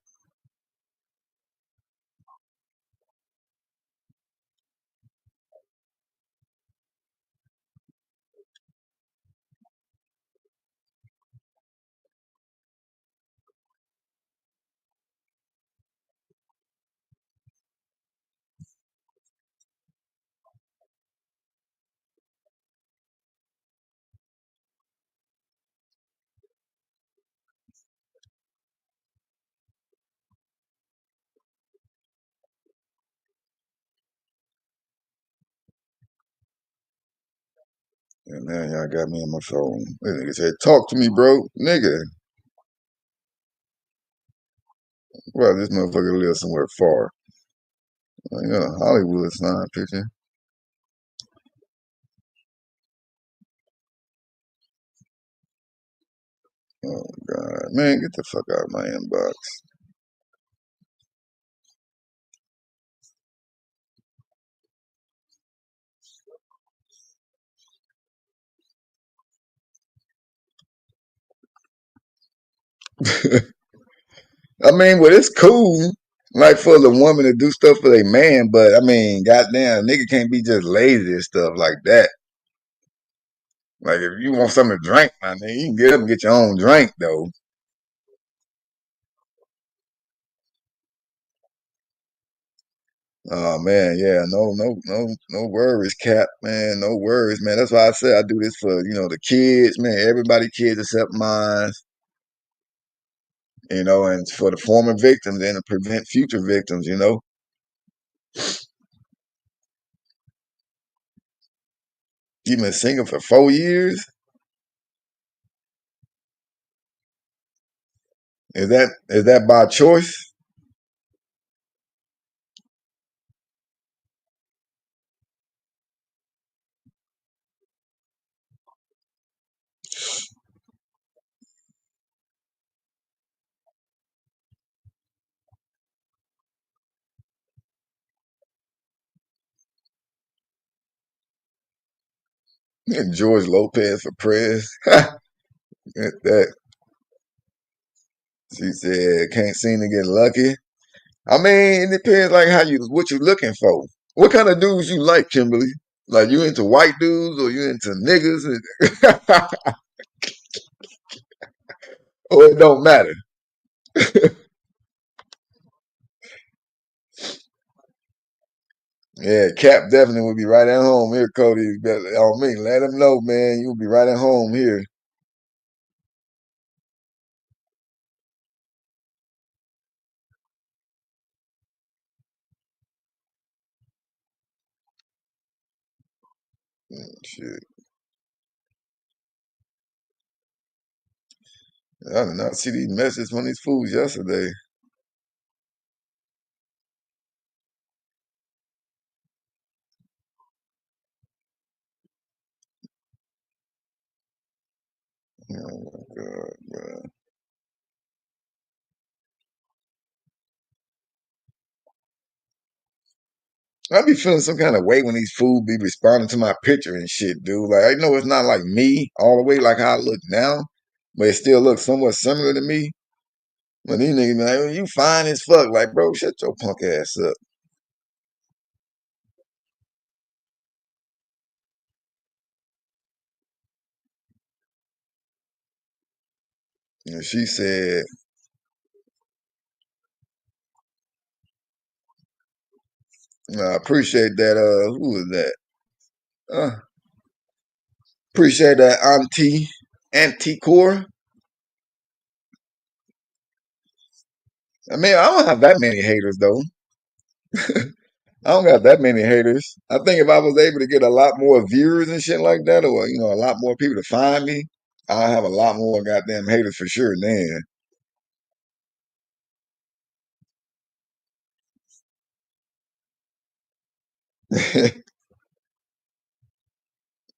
And now y'all got me on my phone. This nigga said, "Talk to me, bro, nigga." Well, this motherfucker lives somewhere far. I got a Hollywood sign picture. Oh God, man, get the fuck out of my inbox. I mean, well, it's cool, like for the woman to do stuff for their man, but I mean, goddamn, nigga can't be just lazy and stuff like that. Like if you want something to drink, my nigga, you can get up and get your own drink though. Oh man, yeah, no worries, Cap, man, no worries, man. That's why I said I do this for the kids, man. Everybody, kids except mine, and for the former victims and to prevent future victims. You've been single for 4 years. Is that by choice? George Lopez for press. That she said can't seem to get lucky. I mean, it depends like what you looking for. What kind of dudes you like, Kimberly? Like you into white dudes or you into niggas? Or it don't matter. Yeah, Cap definitely will be right at home here, Cody. You better on me. Let him know, man. You'll be right at home here. Shit. I did not see these messages from these fools yesterday. Oh my God, bro. I be feeling some kind of way when these fools be responding to my picture and shit, dude. Like I know it's not like me all the way like how I look now, but it still looks somewhat similar to me. But these niggas be like, "Oh, you fine as fuck." Like, bro, shut your punk ass up. And she said, "I appreciate that. Who was that? Uh, appreciate that, Auntie Core. I mean, I don't have that many haters though. I don't got that many haters. I think if I was able to get a lot more viewers and shit like that, or a lot more people to find me, I'll have a lot more goddamn haters for sure. Then,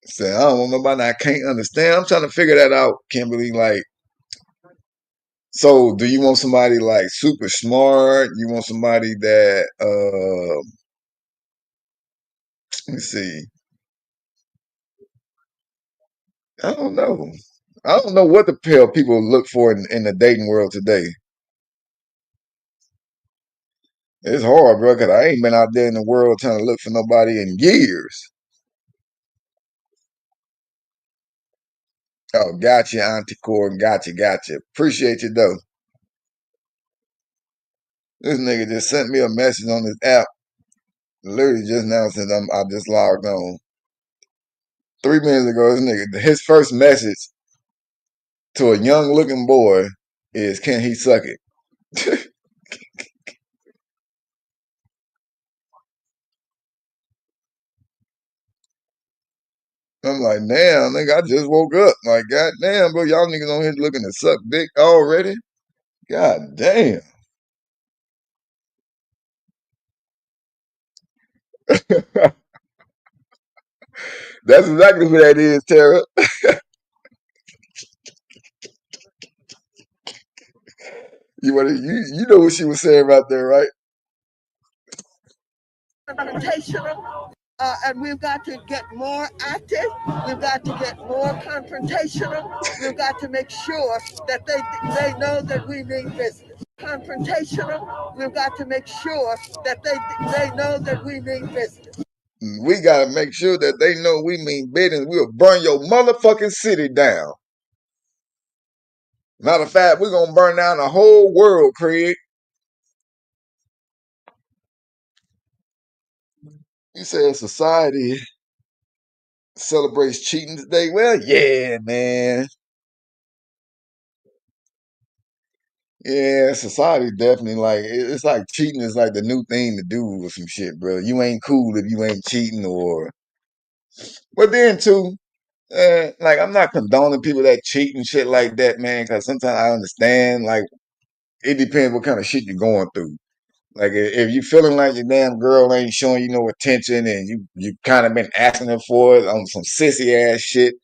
say I don't want nobody I can't understand. I'm trying to figure that out, Kimberly. Like, so do you want somebody like super smart? You want somebody that let me see. I don't know. I don't know what the hell people look for in the dating world today. It's hard, bro, because I ain't been out there in the world trying to look for nobody in years. Oh, gotcha, Auntie Core. Gotcha. Appreciate you, though. This nigga just sent me a message on this app, literally just now since I just logged on. 3 minutes ago, this nigga, his first message to a young looking boy is, can he suck it? I'm like, damn, nigga, I just woke up. Like, goddamn, bro, y'all niggas on here looking to suck dick already? God damn. That's exactly who that is, Tara. You know what she was saying right there, right? Confrontational, and we've got to get more active. We've got to get more confrontational. We've got to make sure that they know that we mean business. Confrontational. We've got to make sure that they know that we mean business. We gotta make sure that they know we mean business. We'll burn your motherfucking city down. Matter of fact, we're gonna burn down the whole world, Craig. You said society celebrates cheating today. Well, yeah, man. Yeah, society definitely like it's like cheating is like the new thing to do or some shit, bro. You ain't cool if you ain't cheating or. But then too, like I'm not condoning people that cheat and shit like that, man. Because sometimes I understand, like it depends what kind of shit you're going through. Like if you feeling like your damn girl ain't showing you no attention and you kind of been asking her for it on some sissy ass shit.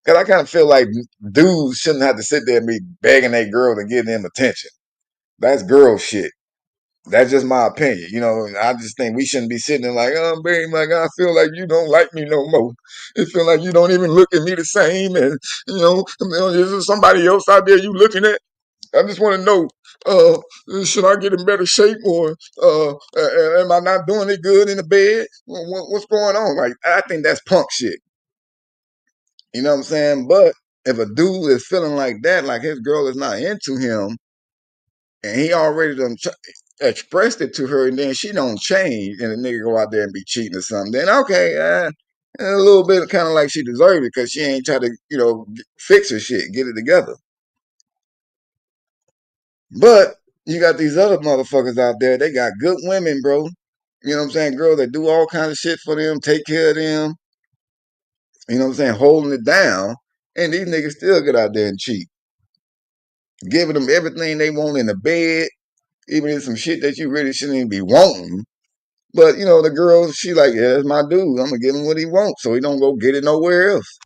Cause I kind of feel like dudes shouldn't have to sit there and be begging their girl to give them attention. That's girl shit. That's just my opinion. You know, I just think we shouldn't be sitting there like, oh, baby, like I feel like you don't like me no more. It feel like you don't even look at me the same, and is there somebody else out there you looking at? I just want to know, should I get in better shape or am I not doing it good in the bed? What's going on? Like, I think that's punk shit. You know what I'm saying? But if a dude is feeling like that, like his girl is not into him, and he already done expressed it to her, and then she don't change, and the nigga go out there and be cheating or something, then okay, a little bit kind of like she deserved it because she ain't try to, fix her shit, get it together. But you got these other motherfuckers out there. They got good women, bro. You know what I'm saying? Girls that do all kinds of shit for them, take care of them. You know what I'm saying? Holding it down. And these niggas still get out there and cheat. Giving them everything they want in the bed, even if some shit that you really shouldn't even be wanting. But, the girl, she like, yeah, that's my dude. I'm going to give him what he wants so he don't go get it nowhere else.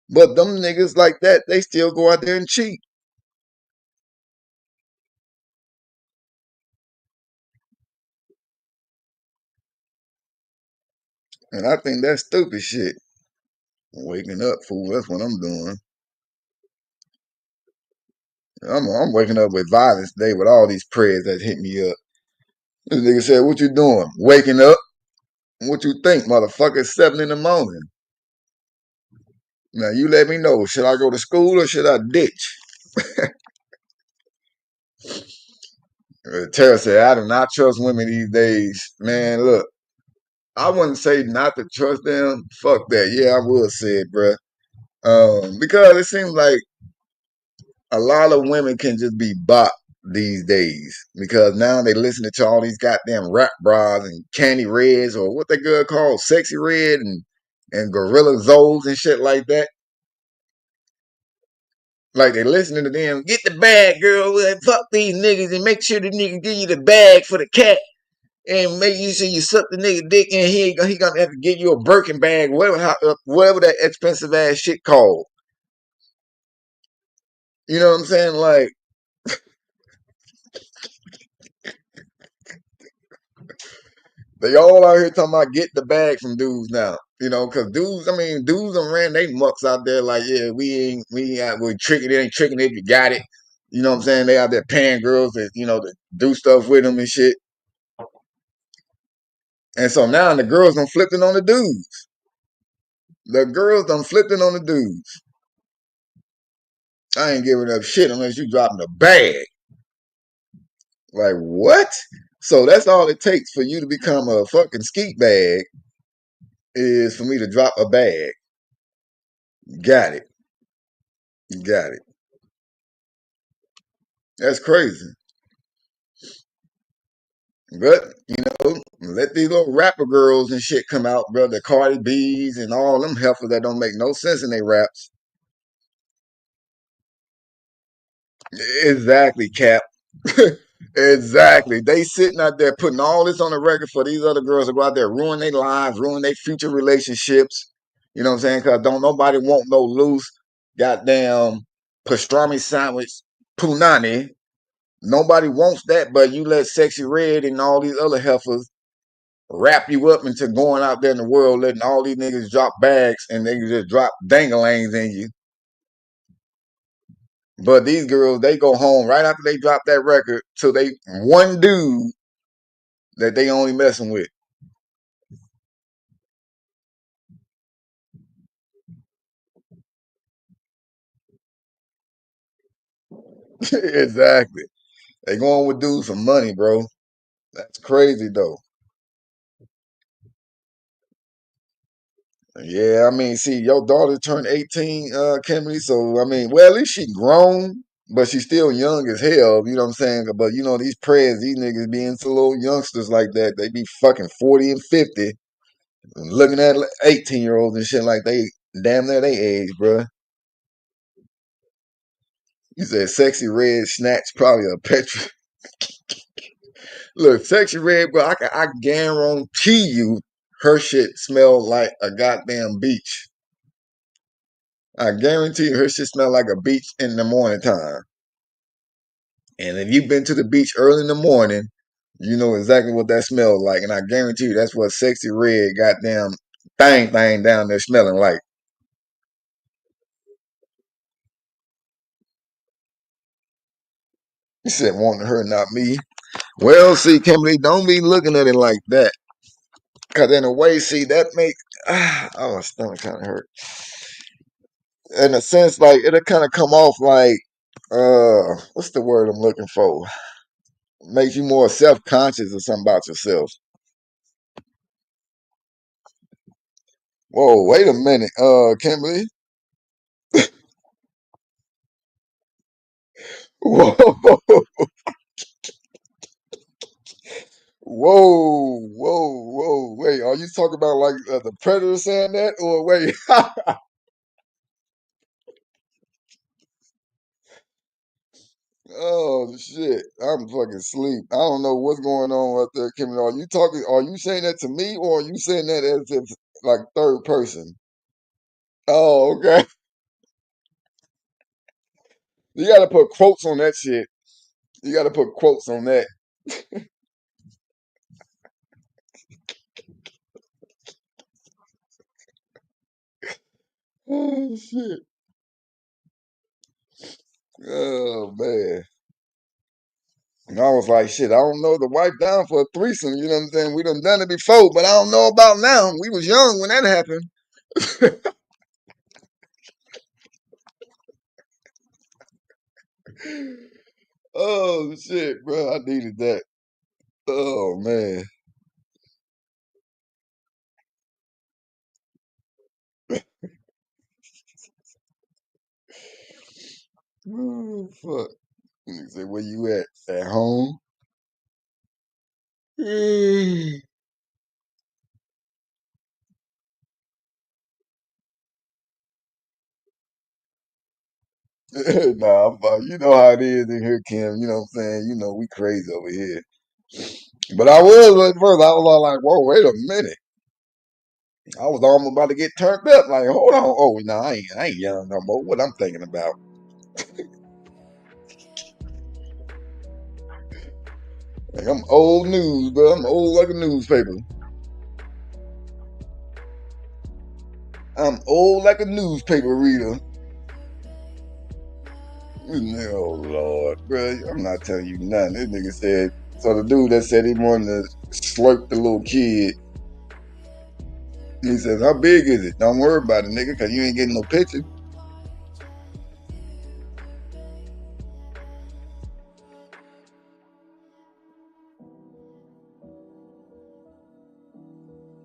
But them niggas like that, they still go out there and cheat. And I think that's stupid shit. Waking up, fool. That's what I'm doing. I'm waking up with violence today with all these prayers that hit me up. This nigga said, what you doing? Waking up? What you think, motherfucker? It's 7 in the morning. Now you let me know. Should I go to school or should I ditch? Tara said, I do not trust women these days. Man, look, I wouldn't say not to trust them. Fuck that. Yeah, I would say it, bruh. Because it seems like a lot of women can just be bought these days because now they listening to all these goddamn rap bras and Candy Reds or what they good called Sexy Red and Gorilla Zoes and shit like that. Like they listening to them. Get the bag, girl. Fuck these niggas and make sure the nigga give you the bag for the cat and make sure you suck the nigga dick and he gonna have to give you a Birkin bag, whatever that expensive ass shit called. You know what I'm saying? Like. They all out here talking about get the bag from dudes now. Cause dudes done ran they mucks out there like, yeah, we tricking it, ain't tricking it if you got it. You know what I'm saying? They out there paying girls that, to do stuff with them and shit. And so now the girls done flipped it on the dudes. The girls done flipped it on the dudes. I ain't giving up shit unless you dropping a bag. Like, what? So that's all it takes for you to become a fucking skeet bag is for me to drop a bag. Got it. Got it. That's crazy. But, let these little rapper girls and shit come out, bro. The Cardi B's and all them heifers that don't make no sense in their raps. Exactly, Cap. Exactly. They sitting out there putting all this on the record for these other girls to go out there, ruin their lives, ruin their future relationships. You know what I'm saying? Because don't nobody want no loose goddamn pastrami sandwich punani. Nobody wants that, but you let Sexy Red and all these other heifers wrap you up into going out there in the world, letting all these niggas drop bags and they just drop dangalangs in you. But these girls, they go home right after they drop that record to they one dude that they only messing with. Exactly. They going with dudes for money, bro. That's crazy though. Yeah, I mean, see, your daughter turned 18, Kimberly. So I mean, well, at least she grown, but she's still young as hell. You know what I'm saying? But you know, these preds, these niggas being so little youngsters like that, they be fucking 40 and 50, looking at 18-year-olds and shit like they damn near they age, bro. You said Sexy Red snatch probably a petri. Look, Sexy Red, bro. I guarantee you, her shit smell like a goddamn beach. I guarantee you, her shit smell like a beach in the morning time. And if you've been to the beach early in the morning, you know exactly what that smells like. And I guarantee you, that's what Sexy Red goddamn thing down there smelling like. He said, wanting her, not me. Well, see, Kimberly, don't be looking at it like that. Because in a way, see, that makes, oh, my stomach kind of hurt. In a sense, like, it'll kind of come off like, what's the word I'm looking for? Makes you more self-conscious or something about yourself. Whoa, wait a minute, Kimberly. Whoa, whoa. Wait, are you talking about like the predator saying that? Or wait, oh shit, I'm fucking sleep. I don't know what's going on out there, Kimberly. Are you saying that to me or are you saying that as if like third person? Oh, okay. You gotta put quotes on that shit. You gotta put quotes on that. Oh shit. Oh man. And I was like, shit, I don't know the wife down for a threesome, you know what I'm saying? We done it before, but I don't know about now. We was young when that happened. Oh shit, bro. I needed that. Oh man. Oh fuck. Nigga say, where you at? At home? Nah, I'm fine. You know how it is in here, Kim. You know what I'm saying? You know, we crazy over here. But I was at first, I was all like, whoa, wait a minute. I was almost about to get turned up. Like, hold on. Oh, no, I ain't young no more. What I'm thinking about. Like, I'm old news, bro. I'm old like a newspaper. I'm old like a newspaper reader. Oh Lord, bro, I'm not telling you nothing. This nigga said. So the dude that said he wanted to slurp the little kid, he says, "How big is it? Don't worry about it, nigga, cause you ain't getting no picture."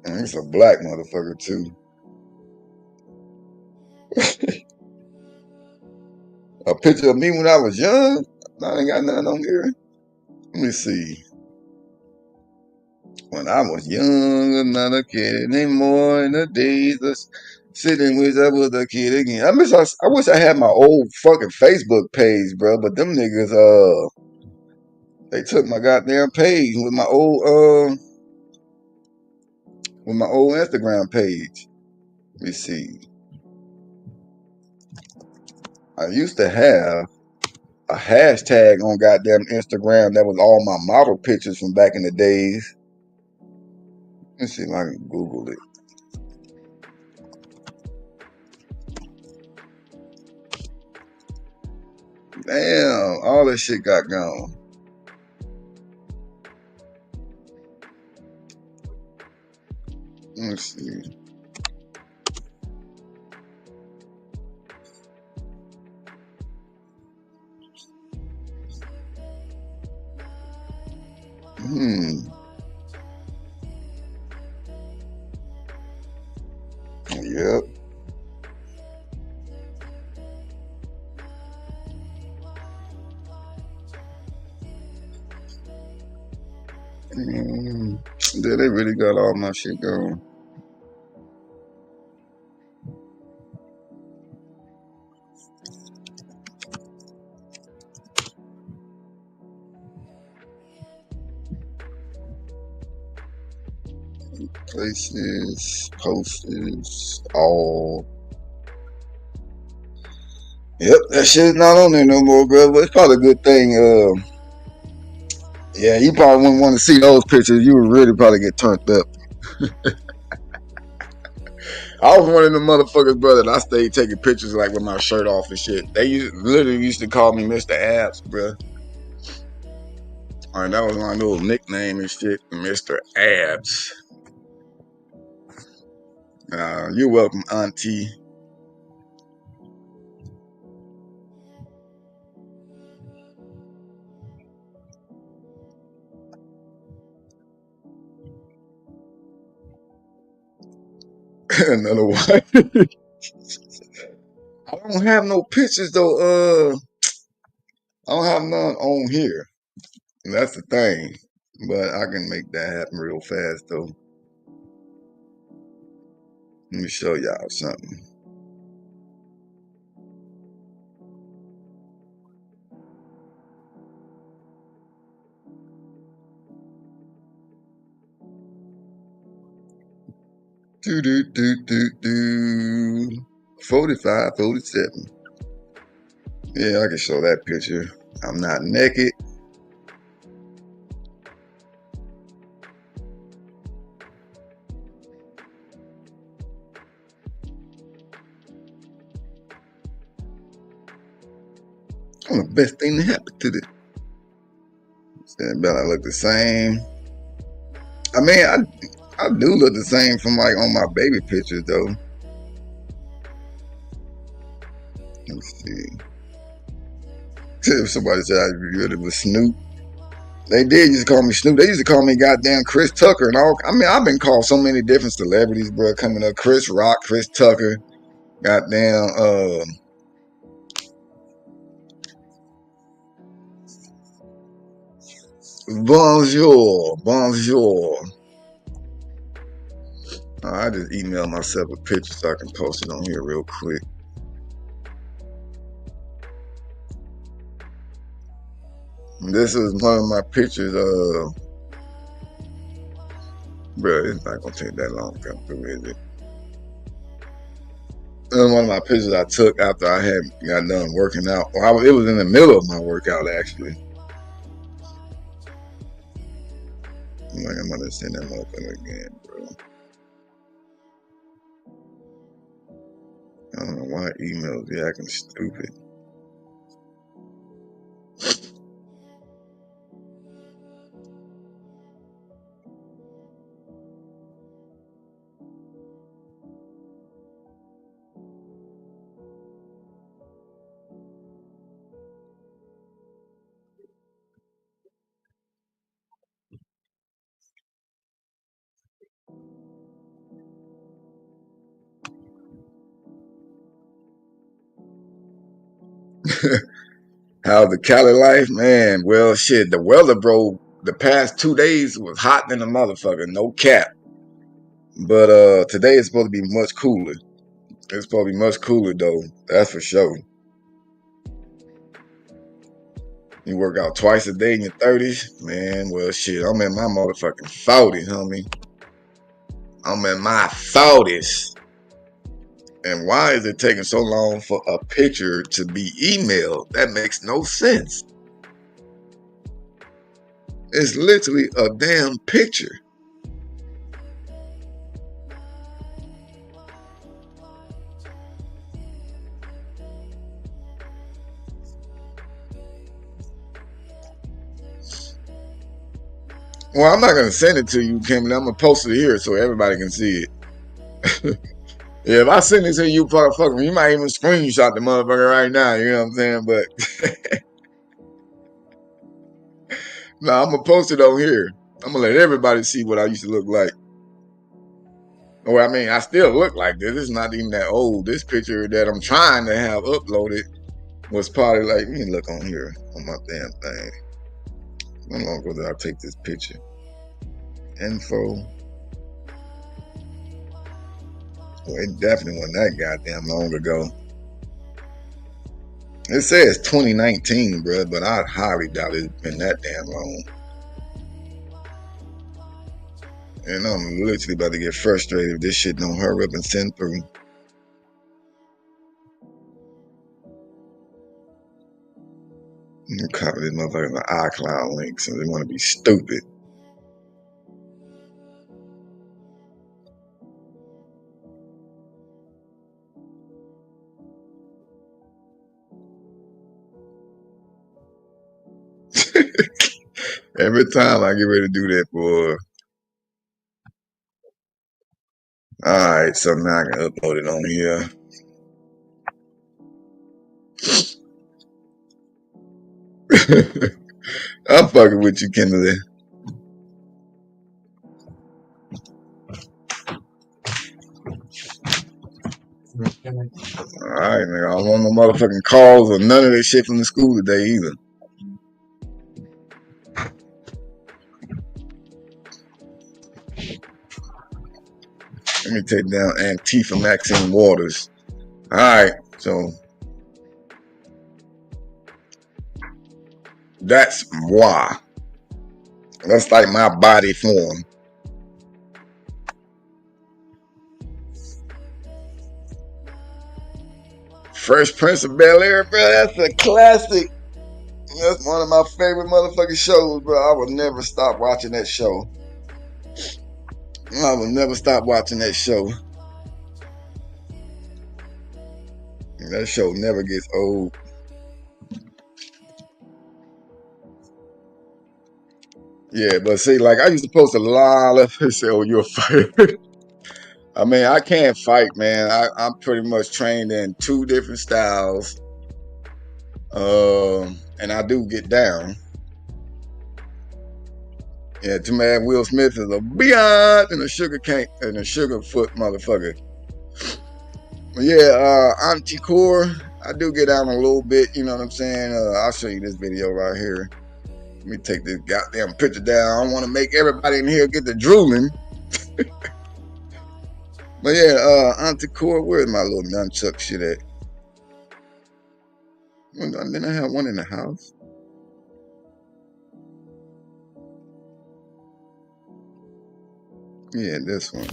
And he's a black motherfucker too. A picture of me when I was young. I ain't got nothing on here. Let me see. When I was young, I'm not a kid anymore. In the days of sitting, wish I was a kid again. I wish I had my old fucking Facebook page, bro. But them niggas, they took my goddamn page with my old Instagram page. Let me see. I used to have a hashtag on goddamn Instagram that was all my model pictures from back in the days. Let's see if I can Google it. Damn, all this shit got gone. Let's see. Yep. Yeah, they really got all my shit going. Places, posters, all. Yep, that shit's not on there no more, bro. But it's probably a good thing. Yeah, you probably wouldn't want to see those pictures. You would really probably get turned up. I was one of them motherfuckers, brother, that I stayed taking pictures like with my shirt off and shit. They literally used to call me Mr. Abs, bro. Alright, that was my little nickname and shit, Mr. Abs. You're welcome, Auntie. Another one. I don't have no pictures though. I don't have none on here. That's the thing. But I can make that happen real fast though. Let me show y'all something. Do 45, 47. Yeah, I can show that picture. I'm not naked. I'm the best thing that happened to this. I look the same. I mean, I do look the same from like on my baby pictures though. Let's see. If somebody said I'd be good with Snoop. They did used to call me Snoop. They used to call me goddamn Chris Tucker and all. I mean, I've been called so many different celebrities, bro, coming up. Chris Rock, Chris Tucker, goddamn. Bonjour. I just emailed myself a picture so I can post it on here real quick. This is one of my pictures. Bro, it's not gonna take that long to come through, is it? One of my pictures I took after I had got done working out. It was in the middle of my workout, actually. Like I'm gonna send that motherfucker again, bro. I don't know why emails be acting stupid. How's the Cali life, man? Well, shit, the weather, bro. The past 2 days was hot than a motherfucker, no cap. But today is supposed to be much cooler. It's supposed to be much cooler though. That's for sure. You work out twice a day in your 30s, man. Well, shit, I'm in my motherfucking 40s, homie. I'm in my 40s. And why is it taking so long for a picture to be emailed? That makes no sense. It's literally a damn picture. Well, I'm not going to send it to you, Kimberly. I'm going to post it here so everybody can see it. Yeah, if I send it to you, motherfucker, you might even screenshot the motherfucker right now. You know what I'm saying? But no, I'm going to post it on here. I'm going to let everybody see what I used to look like. Or, I mean, I still look like this. It's not even that old. This picture that I'm trying to have uploaded was probably like, let me look on here on my damn thing. How long ago did I take this picture? Info. Well, it definitely wasn't that goddamn long ago. It says 2019, bro, but I highly doubt it's been that damn long. And I'm literally about to get frustrated if this shit don't hurry up and send through. I'm gonna copy this motherfucker in the iCloud link since they want to be stupid. Every time I get ready to do that, boy. Alright, so now I can upload it on here. I'm fucking with you, Kimberly. Alright, nigga. I don't want no motherfucking calls or none of that shit from the school today either. Let me take down Antifa Maxine Waters. Alright, so that's moi. That's like my body form. Fresh Prince of Bel-Air, bro, that's a classic. That's one of my favorite motherfucking shows, bro. I will never stop watching that show. I will never stop watching that show. That show never gets old. Yeah, but see, like I used to post a lot of say, "Oh, you're a fighter." I mean, I can't fight, man. I'm pretty much trained in 2 different styles, and I do get down. Yeah, too bad Will Smith is a beyond and a sugar cane and a sugar foot motherfucker. But yeah, Auntie Core, I do get down a little bit. You know what I'm saying? I'll show you this video right here. Let me take this goddamn picture down. I don't want to make everybody in here get the drooling. But yeah, Auntie Core, where's my little nunchuck shit at? Didn't I have one in the house? Yeah, this one.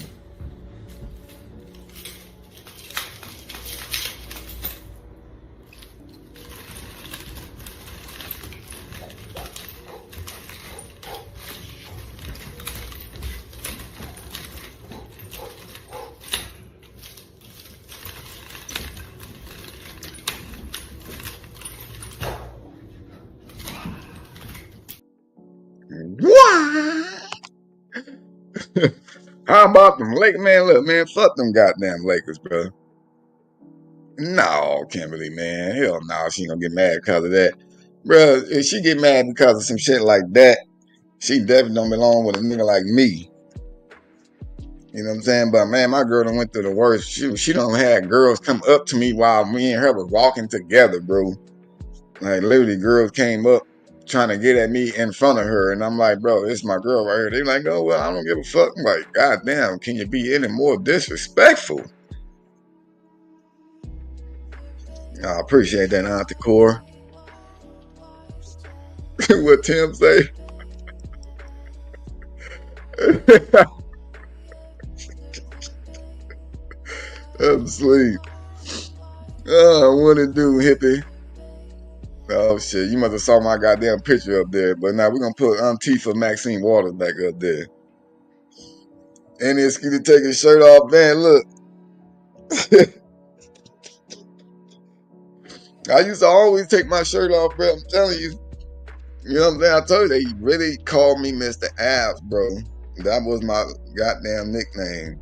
What? How about them Lakers? Man, look, man, fuck them goddamn Lakers, bro. No, Kimberly, man. Hell no, she ain't gonna get mad because of that. Bro, if she get mad because of some shit like that, she definitely don't belong with a nigga like me. You know what I'm saying? But man, my girl done went through the worst. She done had girls come up to me while me and her was walking together, bro. Like literally girls came up trying to get at me in front of her. And I'm like, bro, this is my girl right here. They like, oh, well, I don't give a fuck. I'm like, God damn, can you be any more disrespectful? I appreciate that, Auntie Core. What Tim say? I'm asleep. Oh, what it do, hippie? Oh shit, you must have saw my goddamn picture up there. But now we're gonna put Tifa Maxine Waters back up there. And it's to take his shirt off, man. Look. I used to always take my shirt off, bro. I'm telling you. You know what I'm saying? I told you they really called me Mr. Abs, bro. That was my goddamn nickname.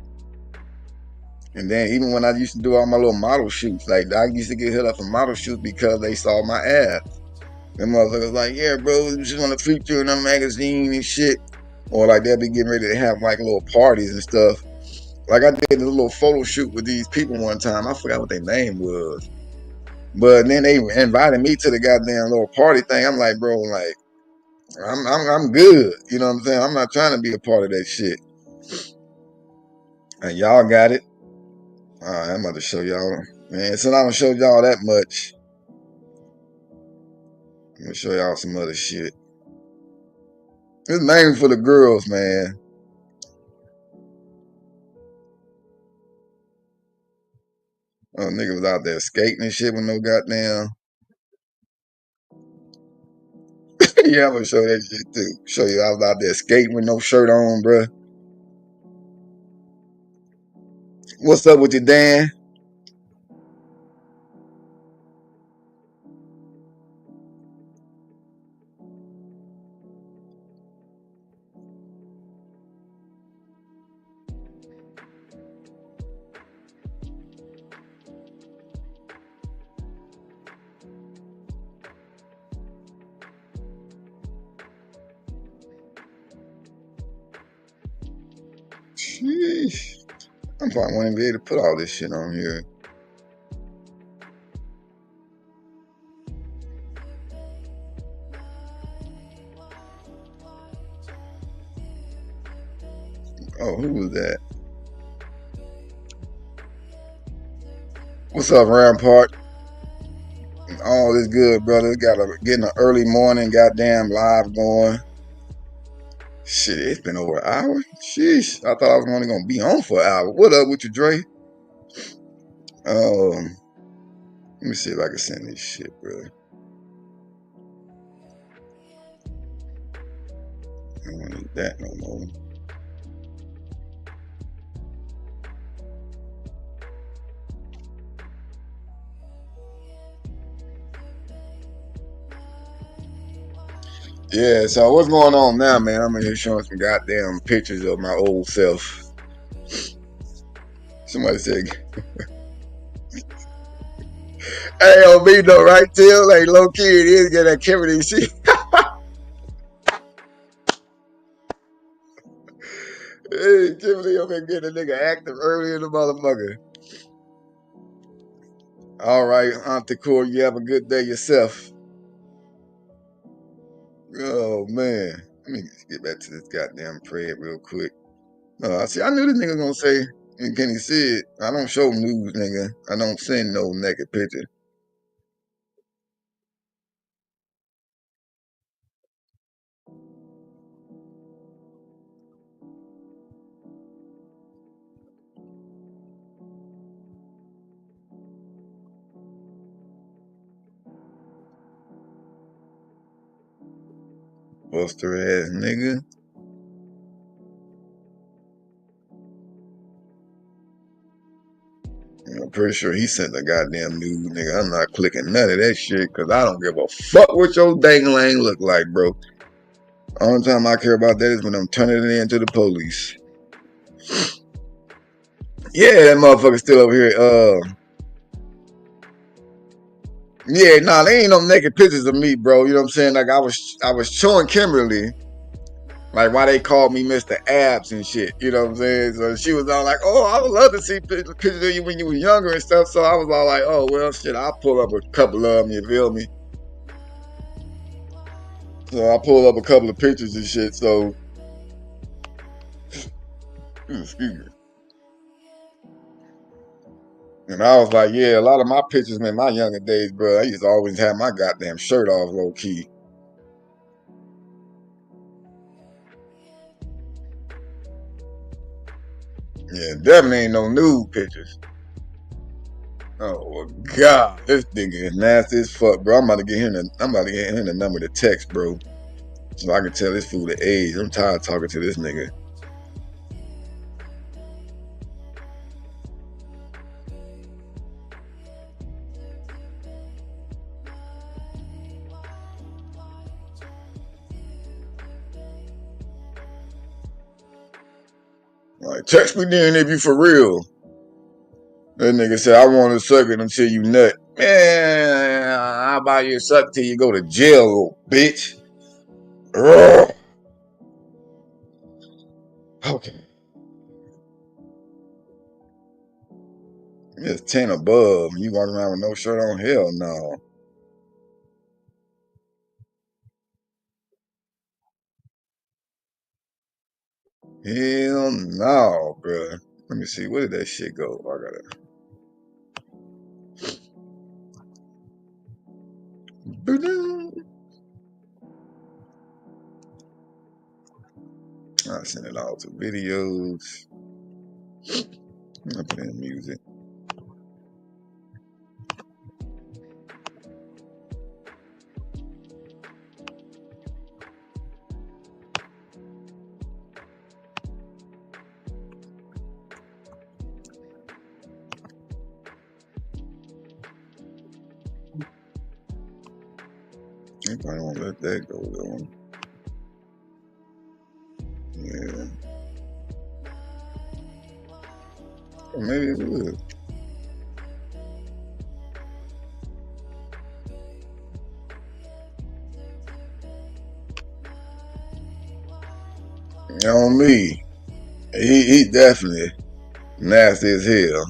And then even when I used to do all my little model shoots, like I used to get hit up for model shoots because they saw my abs. Them motherfuckers like, yeah, bro, we just want to feature in a magazine and shit. Or like they'll be getting ready to have like little parties and stuff. Like I did a little photo shoot with these people one time. I forgot what their name was. But then they invited me to the goddamn little party thing. I'm like, bro, like, I'm good. You know what I'm saying? I'm not trying to be a part of that shit. And y'all got it. All right, I'm about to show y'all. Man, since I don't show y'all that much, I'm gonna show y'all some other shit. It's mainly for the girls, man. Oh, nigga was out there skating and shit with no goddamn. Yeah, I'm gonna show that shit too. Show you I was out there skating with no shirt on, bruh. What's up with you, Dan? Sheesh. I'm probably won't even be able to put all this shit on here. Oh, who was that? What's up, Rampart? All is good, brother. Getting an early morning goddamn live going. Shit, it's been over an hour. Sheesh. I thought I was only gonna be on for an hour. What up with you, Dre? Let me see if I can send this shit, bro. I don't need that no more. Yeah, so what's going on now, man? I'm in here showing some goddamn pictures of my old self. Somebody said, hey, on me though, right, Till? Like, low key, it is getting that Kevin shit. Hey, Kimberly up here getting a nigga active early in the motherfucker. All right, Auntie Core, you have a good day yourself. Oh, man. Let me get back to this goddamn prayer real quick. I knew this nigga gonna say, and Kenny said, I don't show news, nigga. I don't send no naked picture. Buster ass nigga. I'm pretty sure he sent the goddamn news, nigga. I'm not clicking none of that shit because I don't give a fuck what your dangling look like, bro. Only time I care about that is when I'm turning it in to the police. Yeah, that motherfucker still over here. Yeah, nah, there ain't no naked pictures of me, bro. You know what I'm saying? Like I was showing Kimberly, like why they called me Mr. Abs and shit. You know what I'm saying? So she was all like, "Oh, I would love to see pictures of you when you were younger and stuff." So I was all like, "Oh well, shit, I'll pull up a couple of them." You feel me? So I pulled up a couple of pictures and shit. So excuse me. And I was like, yeah, a lot of my pictures in my younger days, bro. I used to always have my goddamn shirt off low key. Yeah, definitely ain't no nude pictures. Oh God, this nigga is nasty as fuck, bro. I'm about to get him the number to text, bro, so I can tell this fool the age. I'm tired of talking to this nigga. Like, text me then if you for real. That nigga said, I want to suck it until you nut. Man, how about you suck till you go to jail, little bitch? Ugh. Okay. It's 10 above. You walking around with no shirt on? Hell no. Hell no, bro. Let me see. Where did that shit go? I gotta. I send it all to videos. I put in music. I probably won't let that go though. Yeah. Or maybe it would. On me. He definitely nasty as hell.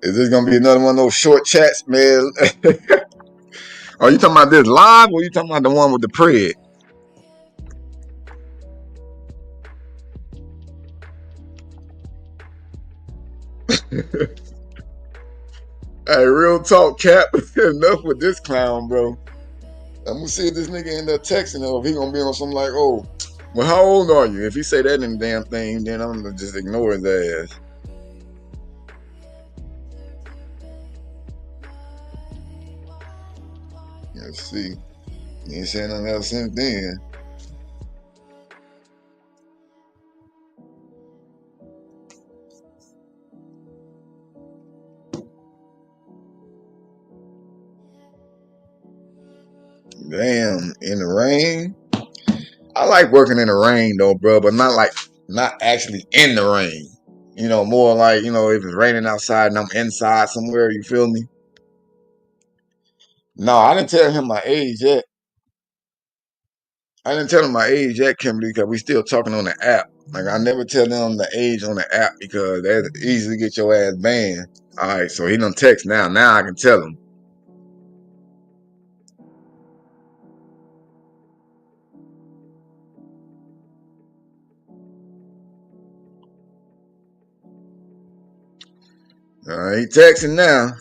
Is this gonna be another one of those short chats, man? Are you talking about this live or are you talking about the one with the pred? Hey, real talk, Cap. Enough with this clown, bro. I'm gonna see if this nigga end up texting or if he gonna be on something like, oh, well, how old are you? If he say that in the damn thing, then I'm gonna just ignore his ass. Let's see. He ain't saying nothing else since then. Damn, in the rain. I like working in the rain though, bro, but not actually in the rain. You know, more like, you know, if it's raining outside and I'm inside somewhere, you feel me? No, I didn't tell him my age yet. I didn't tell him my age yet, Kimberly, because we still talking on the app. Like, I never tell them the age on the app because that easily get your ass banned. All right, so he done text now. Now I can tell him. He texting now.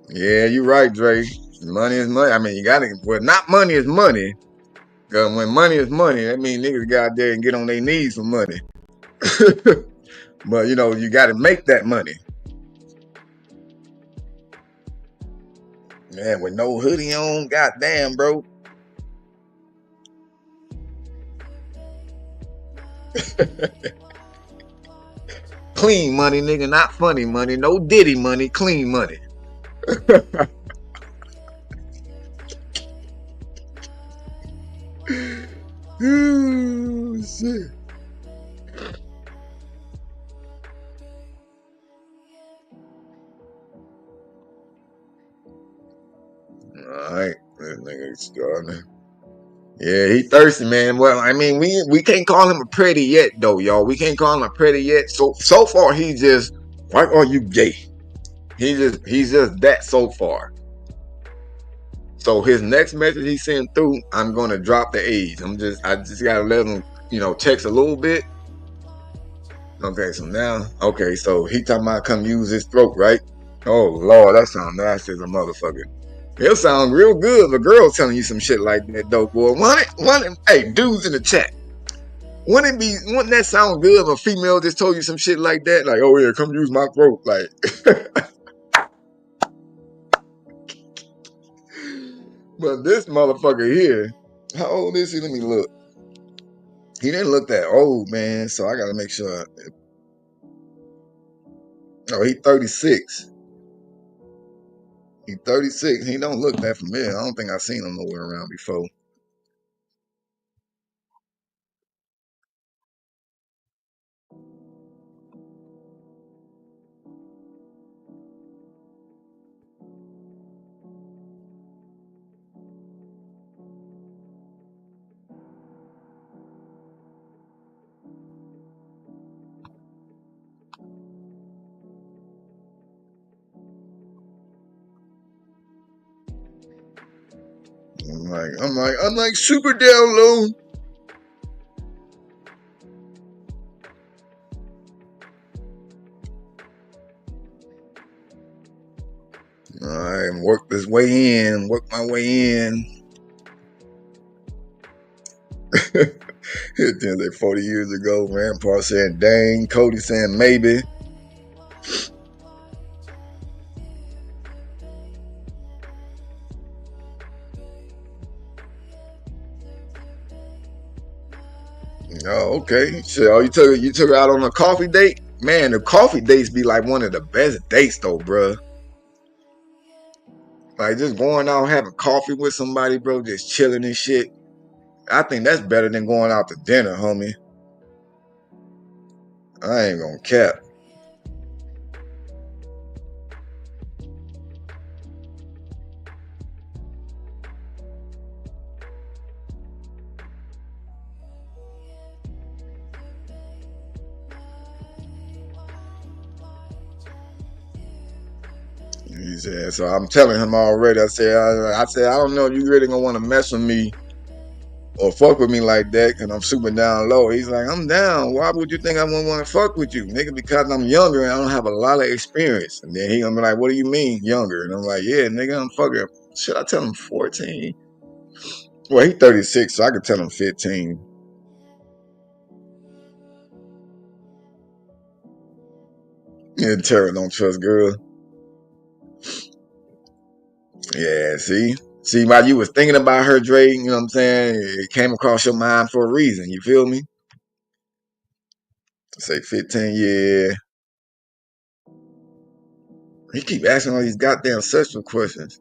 Yeah, you right, Dre. Money is money. I mean, you gotta. Well, not money is money. Cause when money is money, that means niggas go out there and get on their knees for money. But you know, you gotta make that money. Man, with no hoodie on, goddamn, bro. Clean money, nigga, not funny money. No Diddy money, clean money. Ooh, shit. Alright, this nigga starting. Yeah, he thirsty, man. Well, I mean, we can't call him a pretty yet, though, y'all. We can't call him a pretty yet. So far, he's just, why are you gay? He's just that so far. So his next message he sent through, I'm gonna drop the age. I just gotta let him, you know, text a little bit. Okay, so now, okay, so he talking about come use his throat, right? Oh Lord, that sounds nasty as a motherfucker. It'll sound real good if a girl telling you some shit like that, though, boy. Hey, dudes in the chat. Wouldn't that sound good if a female just told you some shit like that? Like, oh yeah, come use my throat. Like, but this motherfucker here, how old is he? Let me look. He didn't look that old, man. So I gotta make sure. Oh, he 36. He 36. He don't look that familiar. I don't think I've seen him nowhere around before. I'm like super down low. All right, work my way in. It was like 40 years ago, man. Paul saying dang, Cody saying maybe. Oh, okay. So you took her out on a coffee date? Man, the coffee dates be like one of the best dates though, bro. Like just going out having coffee with somebody, bro, just chilling and shit. I think that's better than going out to dinner, homie. I ain't gonna cap. He said, so I'm telling him already. I said, I don't know if you really gonna want to mess with me or fuck with me like that, because I'm super down low. He's like, I'm down. Why would you think I wouldn't want to fuck with you, nigga? Because I'm younger and I don't have a lot of experience. And then he gonna be like, what do you mean younger? And I'm like, yeah, nigga, I'm fucking. Should I tell him 14? Well, he 36, so I could tell him 15. Yeah, Tara don't trust girl. Yeah, see, while you was thinking about her, Dre, you know what I'm saying? It came across your mind for a reason. You feel me? Say 15, yeah. He keep asking all these goddamn sexual questions.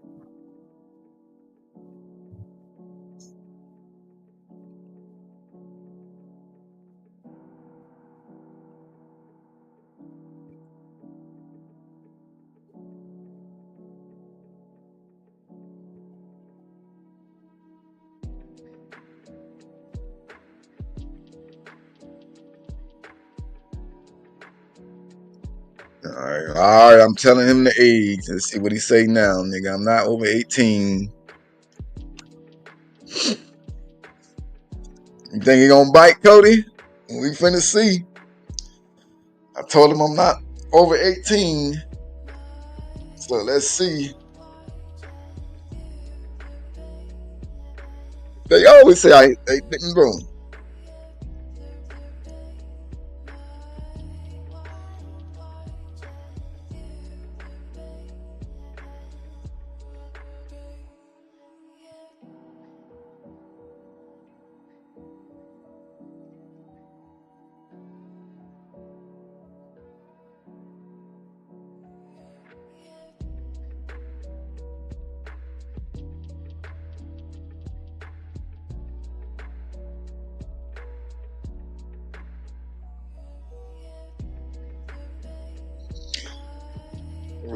All right, I'm telling him the age. Let's see what he say now, nigga. I'm not over 18. You think he gonna bite, Cody? We finna see. I told him I'm not over 18. So let's see. They always say bro.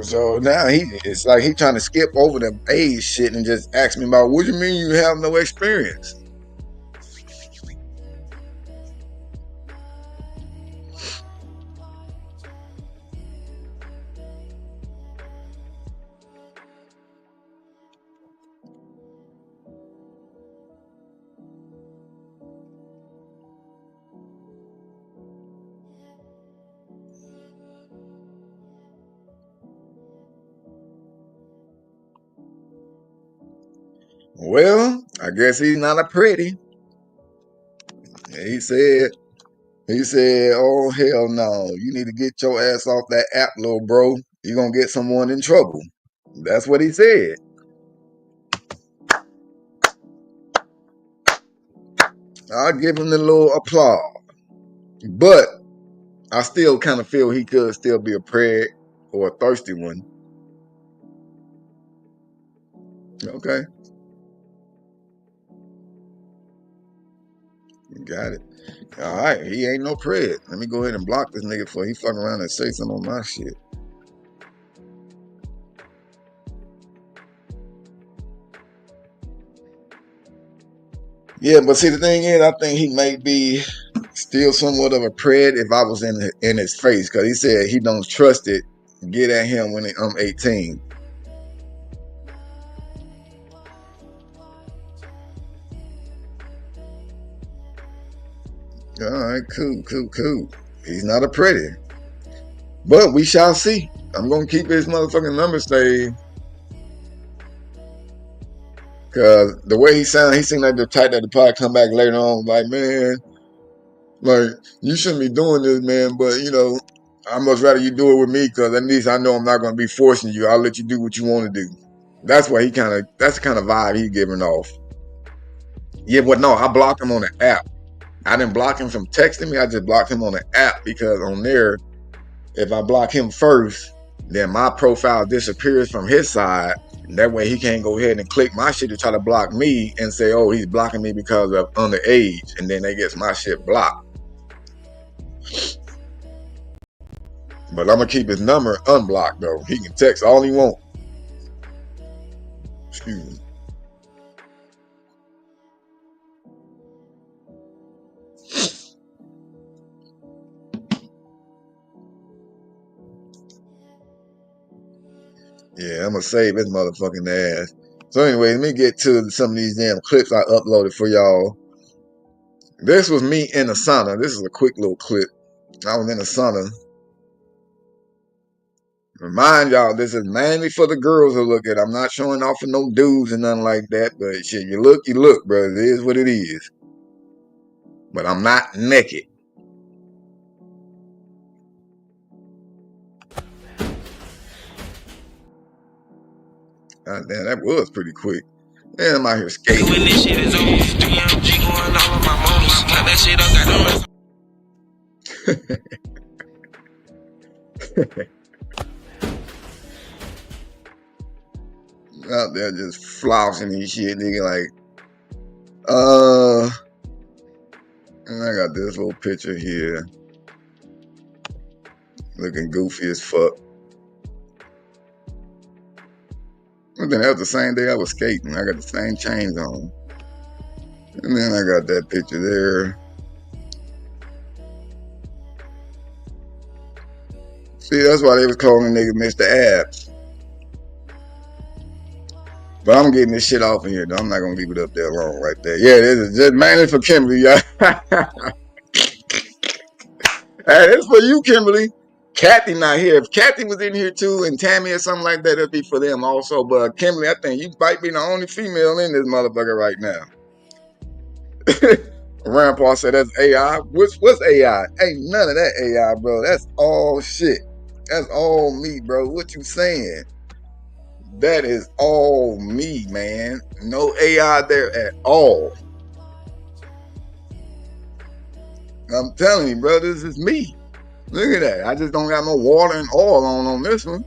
So now it's like he trying to skip over the age shit and just ask me about what you mean you have no experience. Well, I guess he's not a pretty. He said, oh, hell no. You need to get your ass off that app, little bro. You're going to get someone in trouble. That's what he said. I'll give him the little applause. But I still kind of feel he could still be a prig or a thirsty one. Okay. Got it. All right. He ain't no prig. Let me go ahead and block this nigga before he fuck around and say something on my shit. Yeah, but see, the thing is, I think he may be still somewhat of a pred if I was in his face, because he said he don't trust it. Get at him when I'm 18. All right, cool. He's not a pretty, but we shall see. I'm gonna keep his motherfucking number saved, cause the way he sound, he seemed like the type that would probably come back later on, like, man, like, you shouldn't be doing this, man, but you know, I much rather you do it with me, cause at least I know I'm not gonna be forcing you. I'll let you do what you want to do. That's why that's the kind of vibe he giving off. Yeah, but no, I blocked him on the app. I didn't block him from texting me. I just blocked him on the app, because on there, if I block him first, then my profile disappears from his side. That way he can't go ahead and click my shit to try to block me and say, oh, he's blocking me because of underage. And then they gets my shit blocked. But I'm going to keep his number unblocked, though. He can text all he wants. Excuse me. Yeah, I'm going to save his motherfucking ass. So anyway, let me get to some of these damn clips I uploaded for y'all. This was me in the sauna. This is a quick little clip. I was in the sauna. Remind y'all, this is mainly for the girls to look at. I'm not showing off for no dudes and nothing like that. But shit, you look, bro. It is what it is. But I'm not naked. God damn, that was pretty quick. Man, I'm out here skating. When this shit is over, 3MG going all of my motors. Got that shit up, got no out there just flossing and shit, nigga, like, and I got this little picture here. Looking goofy as fuck. And then that was the same day I was skating. I got the same chains on. And then I got that picture there. See, that's why they was calling the nigga Mr. Abs. But I'm getting this shit off of here, though. I'm not going to leave it up there long right there. Yeah, this is just mainly for Kimberly, y'all. Hey, this for you, Kimberly. Kathy not here. If Kathy was in here too, and Tammy or something like that, it'd be for them also. But Kimberly, I think you might be the only female in this motherfucker right now. Grandpa said that's AI. What's AI? Ain't none of that AI, bro. That's all shit. That's all me, bro. What you saying? That is all me, man. No AI there at all. I'm telling you, bro, this is me. Look at that. I just don't got no water and oil on this one.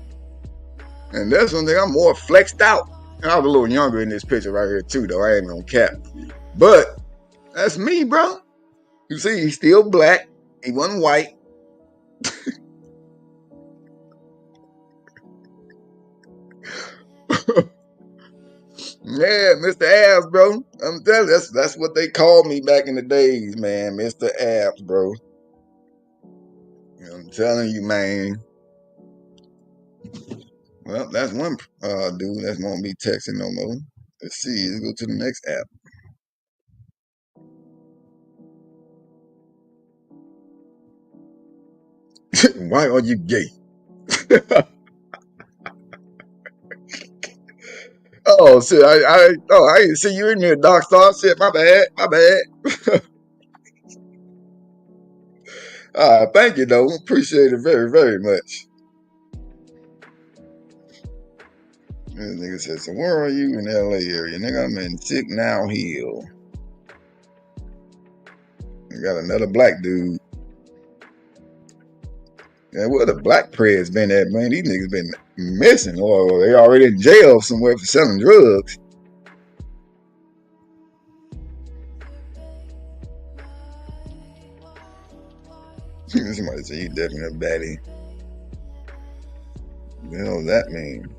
And this one, I'm more flexed out. I was a little younger in this picture right here, too, though. I ain't gonna cap. But that's me, bro. You see, he's still black. He wasn't white. Yeah, Mr. Abs, bro. I'm telling you, that's what they called me back in the days, man. Mr. Abs, bro. I'm telling you, man. Well, that's one dude that won't be texting no more. Let's see. Let's go to the next app. Why are you gay? Oh, shit. I didn't see you in here, Doc Star. Shit, my bad. Thank you, though. Appreciate it very, very much. This nigga said, so where are you in LA area? Nigga, I'm in Sick Now Hill. We got another black dude. Yeah, where the black press been at, man? These niggas been missing, or they already in jail somewhere for selling drugs. Somebody say he definitely a baddie. What the hell does that mean?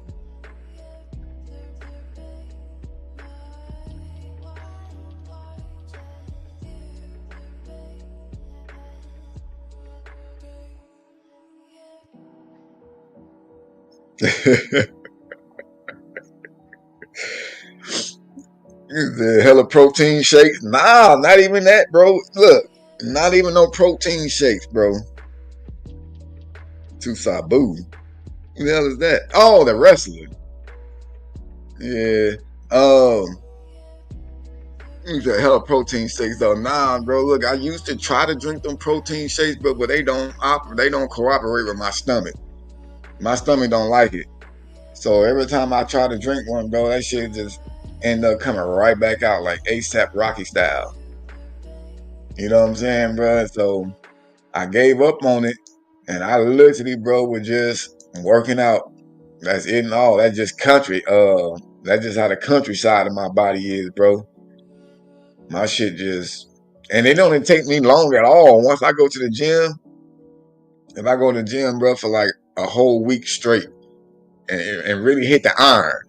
The hella protein shakes? Nah, not even that, bro. Look, not even no protein shakes, bro. To Sabu. Who the hell is that? Oh, the wrestler. Yeah. The hella protein shakes though. Nah, bro. Look, I used to try to drink them protein shakes, but they don't cooperate with my stomach. My stomach don't like it. So every time I try to drink one, bro, that shit just end up coming right back out like ASAP Rocky style. You know what I'm saying, bro? So I gave up on it, and I literally, bro, was just working out. That's it and all. That's just country. That's just how the countryside of my body is, bro. My shit just, and it don't take me long at all. Once I go to the gym, if I go to the gym, bro, for like a whole week straight, and really hit the iron,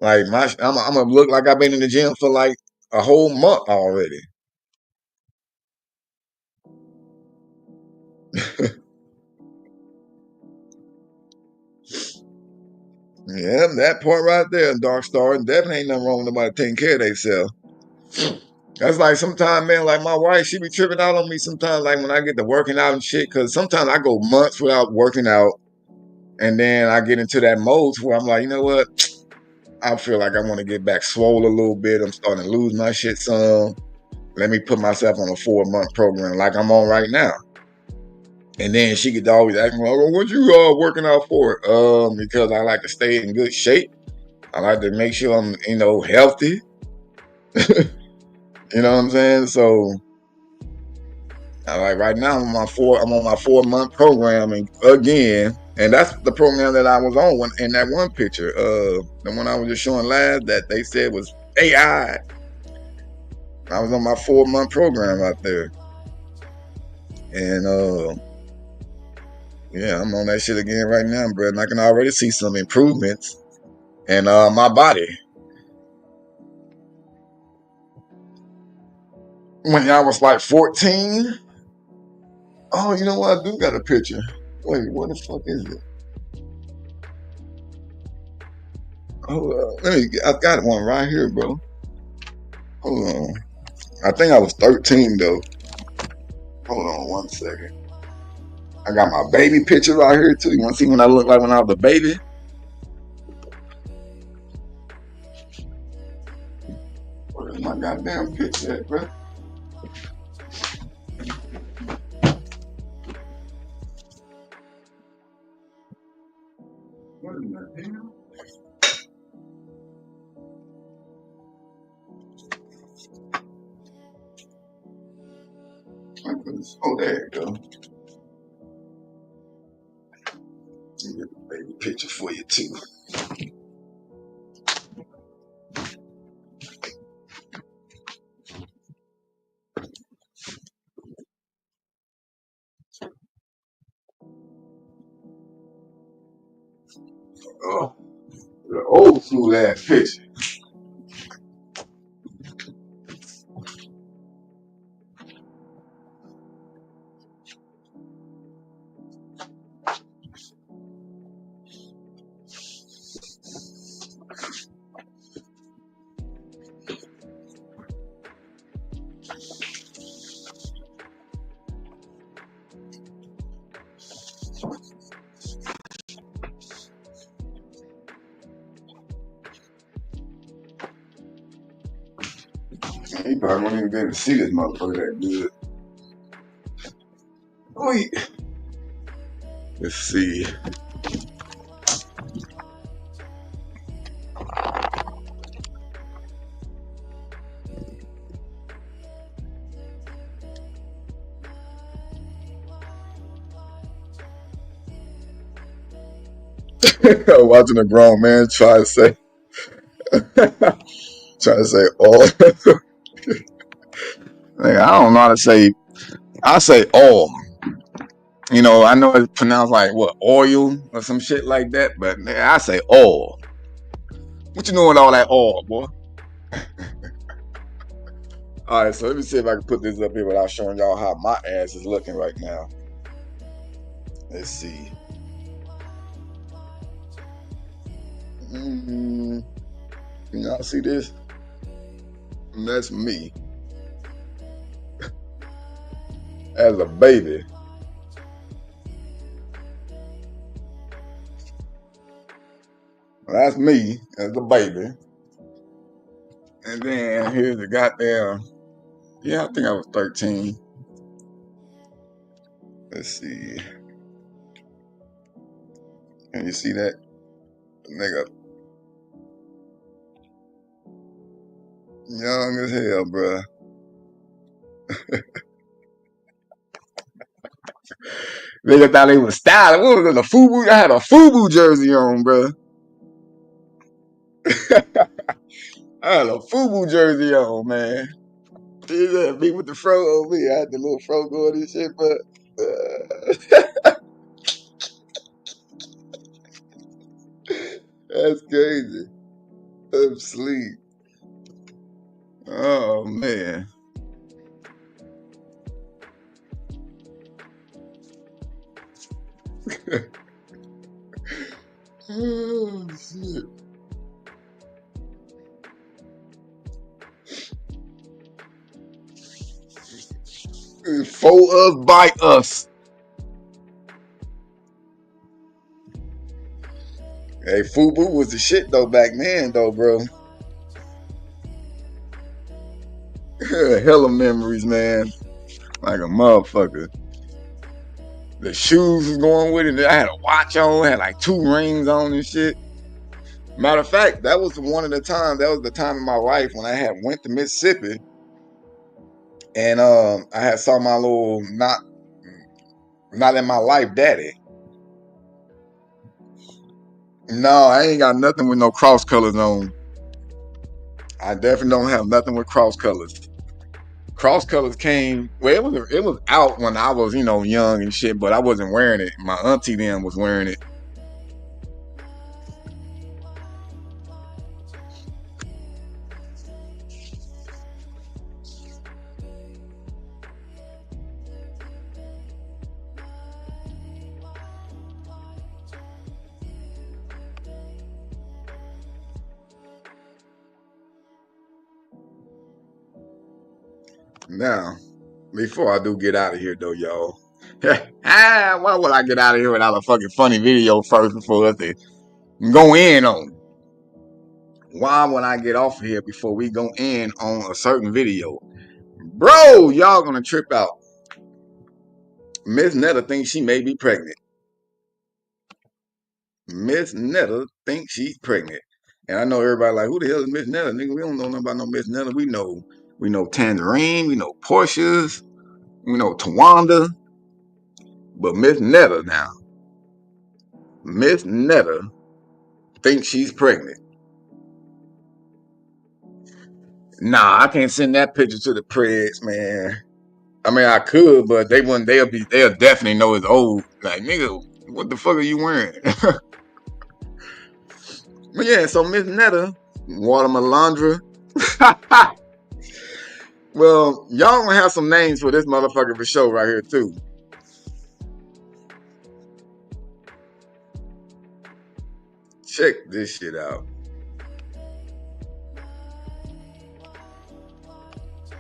like I'm gonna look like I've been in the gym for like a whole month already. Yeah, that part right there, Dark Star. Definitely ain't nothing wrong with nobody taking care of themselves. That's like sometimes, man, like my wife, she be tripping out on me sometimes, like when I get to working out and shit, because sometimes I go months without working out, and then I get into that mode where I'm like, you know what? I feel like I want to get back swole a little bit. I'm starting to lose my shit some. Let me put myself on a 4-month program like I'm on right now. And then she could always ask me, well, what you working out for? Because I like to stay in good shape. I like to make sure I'm, healthy. You know what I'm saying? So, right now I'm on my 4-month program, and again, and that's the program that I was on in that one picture. The one I was just showing last that they said was AI. I was on my 4-month program out there, and yeah, I'm on that shit again right now, bro. And I can already see some improvements in my body. When I was like 14. Oh, you know what? I do got a picture. Wait, what the fuck is it? Hold on. I got one right here, bro. Hold on. I think I was 13 though. Hold on 1 second. I got my baby picture right here too. You want to see what I look like when I was a baby? Where's my goddamn picture at, bro? What in the hell? Oh, there you go. Let me get the baby picture for you too. Oh, the old school ass picture. You probably won't even be able to see this motherfucker that good. Wait. Let's see. Watching a grown man try to say, all. Like, I don't know how to say. I say all. You know, I know it's pronounced like what, oil or some shit like that, but I say all. What you know with all that all, boy? All right, so let me see if I can put this up here without showing y'all how my ass is looking right now. Let's see. Can y'all see this? And that's me as a baby. That's me as a baby. And then here's the goddamn, yeah, I think I was 13. Let's see. Can you see that? Nigga. Young as hell, bruh. Nigga thought they was styling. What was it? A FUBU? I had a FUBU jersey on, bruh. I had a FUBU jersey on, man. Yeah, me with the fro on me. I had the little fro going and shit, but that's crazy. I'm asleep. Oh man. Oh shit. For us, by us. Hey, FUBU was the shit though back then though, bro. Hella memories, man. Like a motherfucker. The shoes was going with it. I had a watch on, had like 2 rings on and shit. Matter of fact, that was one of the times. That was the time in my life when I had went to Mississippi, and I had saw my little not in my life daddy. No, I ain't got nothing with no cross colors on. I definitely don't have nothing with cross colors. Cross colors came, well, it was out when I was, young and shit, but I wasn't wearing it. My auntie then was wearing it. Now, before I do get out of here though, y'all. Why would I get out of here without a fucking funny video first before us to go in on? Why would I get off of here before we go in on a certain video? Bro, y'all gonna trip out. Miss Netta thinks she may be pregnant. Miss Netta thinks she's pregnant. And I know everybody like, who the hell is Miss Netta? Nigga, we don't know nothing about no Miss Netta. We know Tangerine, we know Porsche's, we know Tawanda. But Miss Netta now. Miss Netta thinks she's pregnant. Nah, I can't send that picture to the press, man. I mean, I could, but they wouldn't. They'll definitely know it's old. Like, nigga, what the fuck are you wearing? But yeah, so Miss Netta, Watermelandra. Well, y'all gonna have some names for this motherfucker for show right here too. Check this shit out.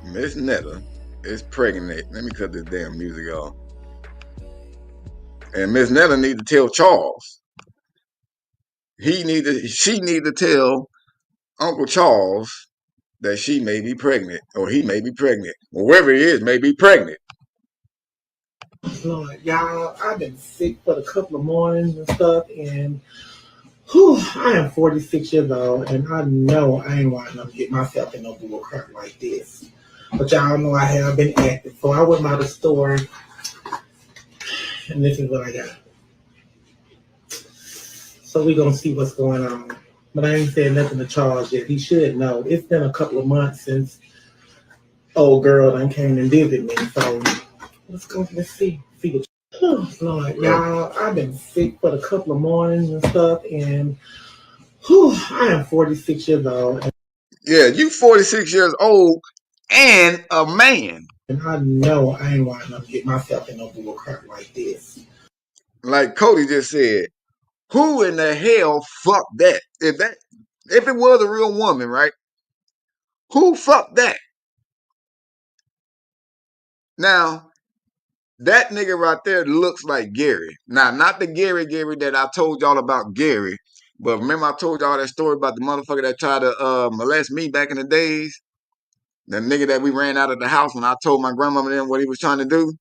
Miss Netta is pregnant. Let me cut this damn music off. And Miss Netta need to tell Charles. She need to tell Uncle Charles that she may be pregnant, or he may be pregnant, or whoever it is may be pregnant. Lord, y'all, I've been sick for a couple of mornings and stuff, and whew, I am 46 years old, and I know I ain't wanting to get myself in no bull crap like this. But y'all know I have been active. So I went by the store, and this is what I got. So we gonna see what's going on. But I ain't saying nothing to Charles yet. He should know. It's been a couple of months since old girl done came and visit me. So let's see what. Oh, Lord, y'all, I've been sick for a couple of mornings and stuff, and whew, I am 46 years old. Yeah, you 46 years old and a man. And I know I ain't wanting to get myself in no bull crap like this. Like Cody just said, who in the hell fucked that? If it was a real woman, right? Who fucked that? Now, that nigga right there looks like Gary. Now, not the Gary that I told y'all about Gary, but remember I told y'all that story about the motherfucker that tried to molest me back in the days? The nigga that we ran out of the house when I told my grandmama then what he was trying to do?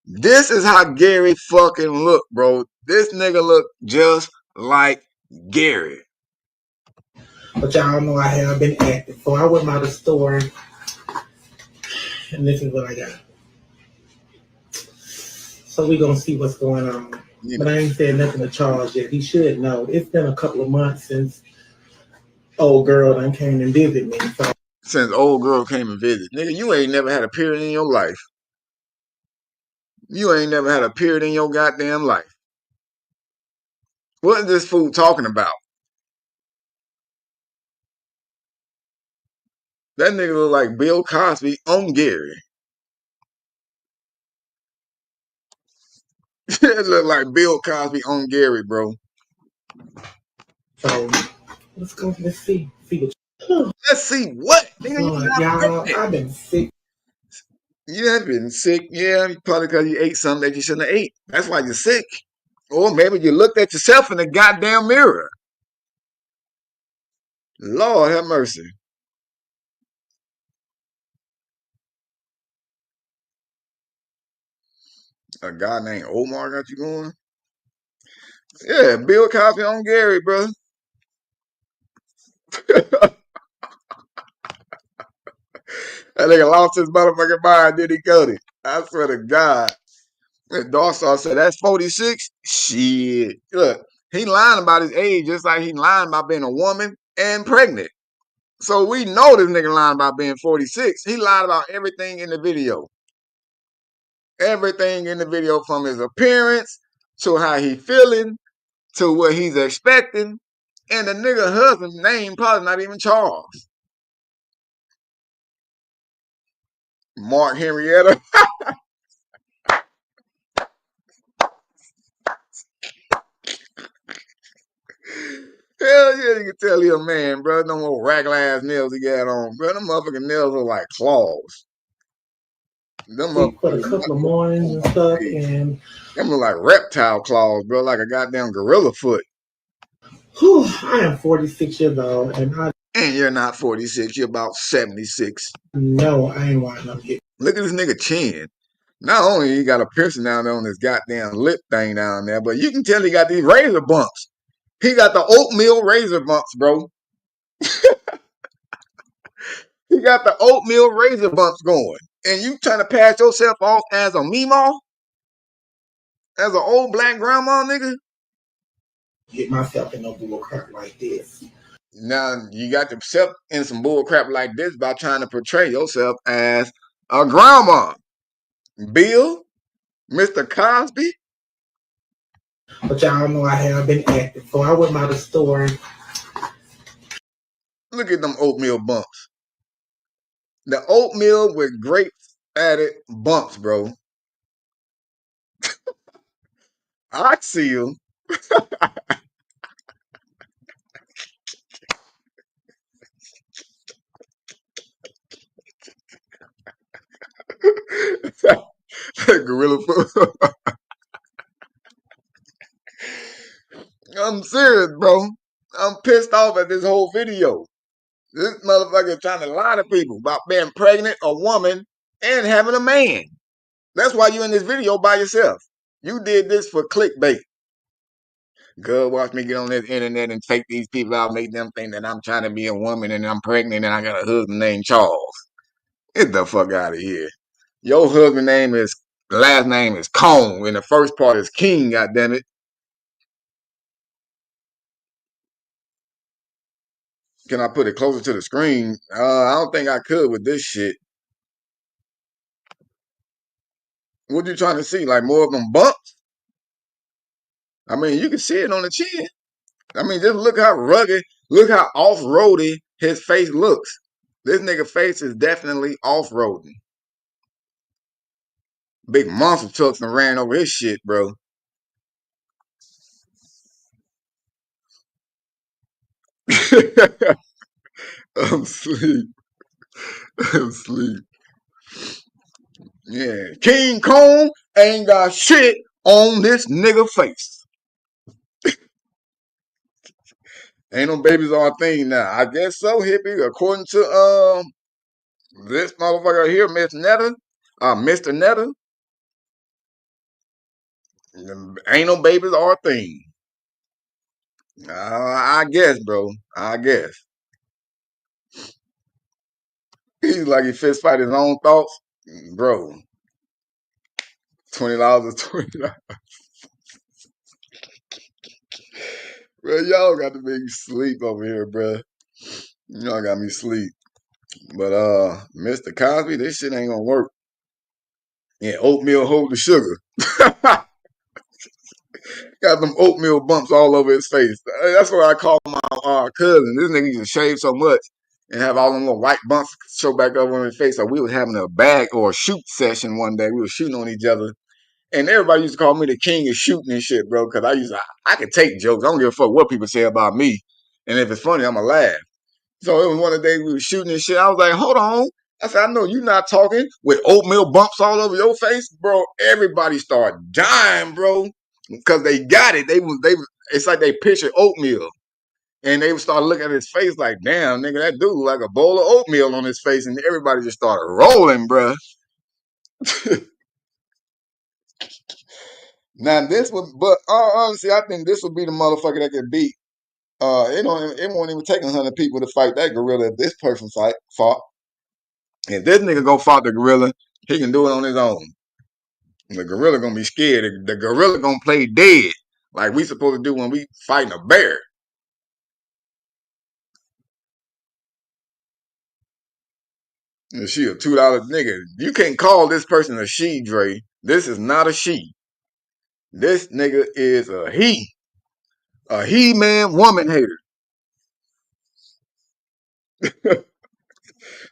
This is how Gary fucking look, bro. This nigga look just like Gary. But y'all know I have been active. So I went by the store, and this is what I got. So we gonna see what's going on. Yeah. But I ain't saying nothing to Charles yet. He should know. It's been a couple of months since old girl done came and visit me. So Since old girl came and visit. Nigga, you ain't never had a period in your life. You ain't never had a period in your goddamn life. What is this fool talking about? That nigga look like Bill Cosby on Gary. It look like Bill Cosby on Gary, bro. let's see what. Let's see what? Nigga, you not y'all, pregnant. I've been sick. You have been sick. Yeah, probably because you ate something that you shouldn't have ate. That's why you're sick. Or maybe you looked at yourself in the goddamn mirror. Lord have mercy. A guy named Omar got you going? Yeah, Bill Cosby on Gary, bro. That nigga lost his motherfucking mind, did he, Cody? I swear to God. And Dawson said, that's 46? Shit. Look, he lying about his age just like he lying about being a woman and pregnant. So we know this nigga lying about being 46. He lied about everything in the video. Everything in the video, from his appearance to how he feeling to what he's expecting. And the nigga husband's name probably not even Charles. Mark Henrietta. Hell yeah, you can tell he a man, bro. No more ragged ass nails he got on, bro. Them motherfucking nails are like claws. Them For a motherfuckers. couple of mornings and stuff, and them look like reptile claws, bro. Like a goddamn gorilla foot. whew, I am 46 years old, and you're not 46. You're about 76. No, I ain't wanting to get. Look at this nigga chin. Not only he got a piercing down there on his goddamn lip thing down there, but you can tell he got these razor bumps. He got the oatmeal razor bumps, bro. He got the oatmeal razor bumps going. And you trying to pass yourself off as a meemaw? As an old black grandma, nigga? Get myself in no bull crap like this. Now, you got yourself in some bull crap like this by trying to portray yourself as a grandma. Bill? Mr. Cosby? But y'all know I have been active. So I went by the store. Look at them oatmeal bumps. The oatmeal with grapes added bumps, bro. I see you. Gorilla food. I'm serious, bro. I'm pissed off at this whole video. This motherfucker trying to lie to people about being pregnant, a woman, and having a man. That's why you in this video by yourself. You did this for clickbait. Girl, watch me get on this internet and take these people out, make them think that I'm trying to be a woman and I'm pregnant and I got a husband named Charles. Get the fuck out of here. Your husband last name is Cone, and the first part is King, goddammit. Can I put it closer to the screen? I don't think I could with this shit. What you trying to see? Like more of them bumps? I mean, you can see it on the chin. I mean, just look how rugged, look how off-roady his face looks. This nigga face is definitely off-roading. Big monster trucks and ran over his shit, bro. I'm asleep. I'm asleep. Yeah. King Kong ain't got shit on this nigga face. Ain't no babies on thing now. I guess so, hippie. According to this motherfucker here, Mr. Netta, ain't no babies or a thing. I guess, bro. I guess. He's like he fist fight his own thoughts. Bro. $20 is $20. Bro, y'all got to make me sleep over here, bro. Y'all got me sleep. But Mr. Cosby, this shit ain't gonna work. Yeah, oatmeal hold the sugar. Got them oatmeal bumps all over his face. That's what I call my cousin. This nigga used to shave so much and have all them little white bumps show back up on his face. So we was having a bag or a shoot session one day. We were shooting on each other. And everybody used to call me the king of shooting and shit, bro. Cause I could take jokes. I don't give a fuck what people say about me. And if it's funny, I'ma laugh. So it was one of the days we were shooting and shit. I was like, hold on. I said, I know you're not talking with oatmeal bumps all over your face, bro. Everybody started dying, bro, because they got it. It's like they pictured oatmeal, and they would start looking at his face like, damn, nigga, that dude like a bowl of oatmeal on his face, and everybody just started rolling, bro. Now this would, but honestly, I think this would be the motherfucker that could beat. It won't even take 100 people to fight that gorilla if this person fought. If this nigga go fight the gorilla, he can do it on his own. The gorilla gonna be scared. The gorilla gonna play dead like we supposed to do when we fighting a bear. And she a $2 nigga. You can't call this person a she, Dre. This is not a she. This nigga is a he. A he-man woman hater.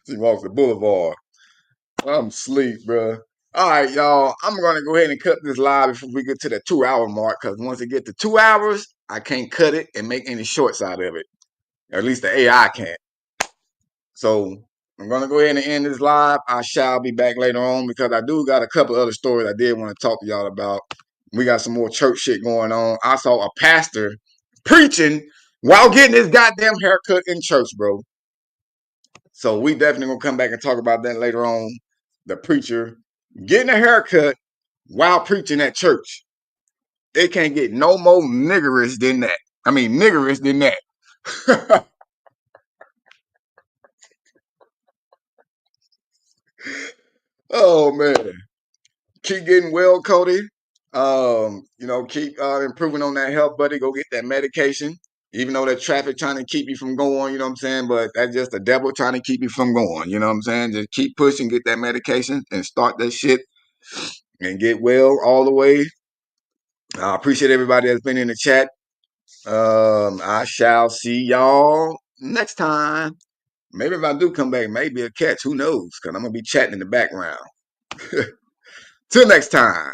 She walks the boulevard. I'm asleep, bro. All right, y'all. I'm going to go ahead and cut this live before we get to the 2-hour mark. Because once it get to 2 hours, I can't cut it and make any shorts out of it. Or at least the AI can't. So I'm going to go ahead and end this live. I shall be back later on because I do got a couple other stories I did want to talk to y'all about. We got some more church shit going on. I saw a pastor preaching while getting his goddamn haircut in church, bro. So we definitely going to come back and talk about that later on. The preacher getting a haircut while preaching at church. They can't get no more niggerish than that. I mean, niggerish than that. Oh, man. Keep getting well, Cody. Keep improving on that health, buddy. Go get that medication. Even though that traffic trying to keep you from going, you know what I'm saying? But that's just the devil trying to keep you from going, you know what I'm saying? Just keep pushing, get that medication, and start that shit and get well all the way. I appreciate everybody that's been in the chat. I shall see y'all next time. Maybe if I do come back, maybe a catch. Who knows? Because I'm going to be chatting in the background. Till next time.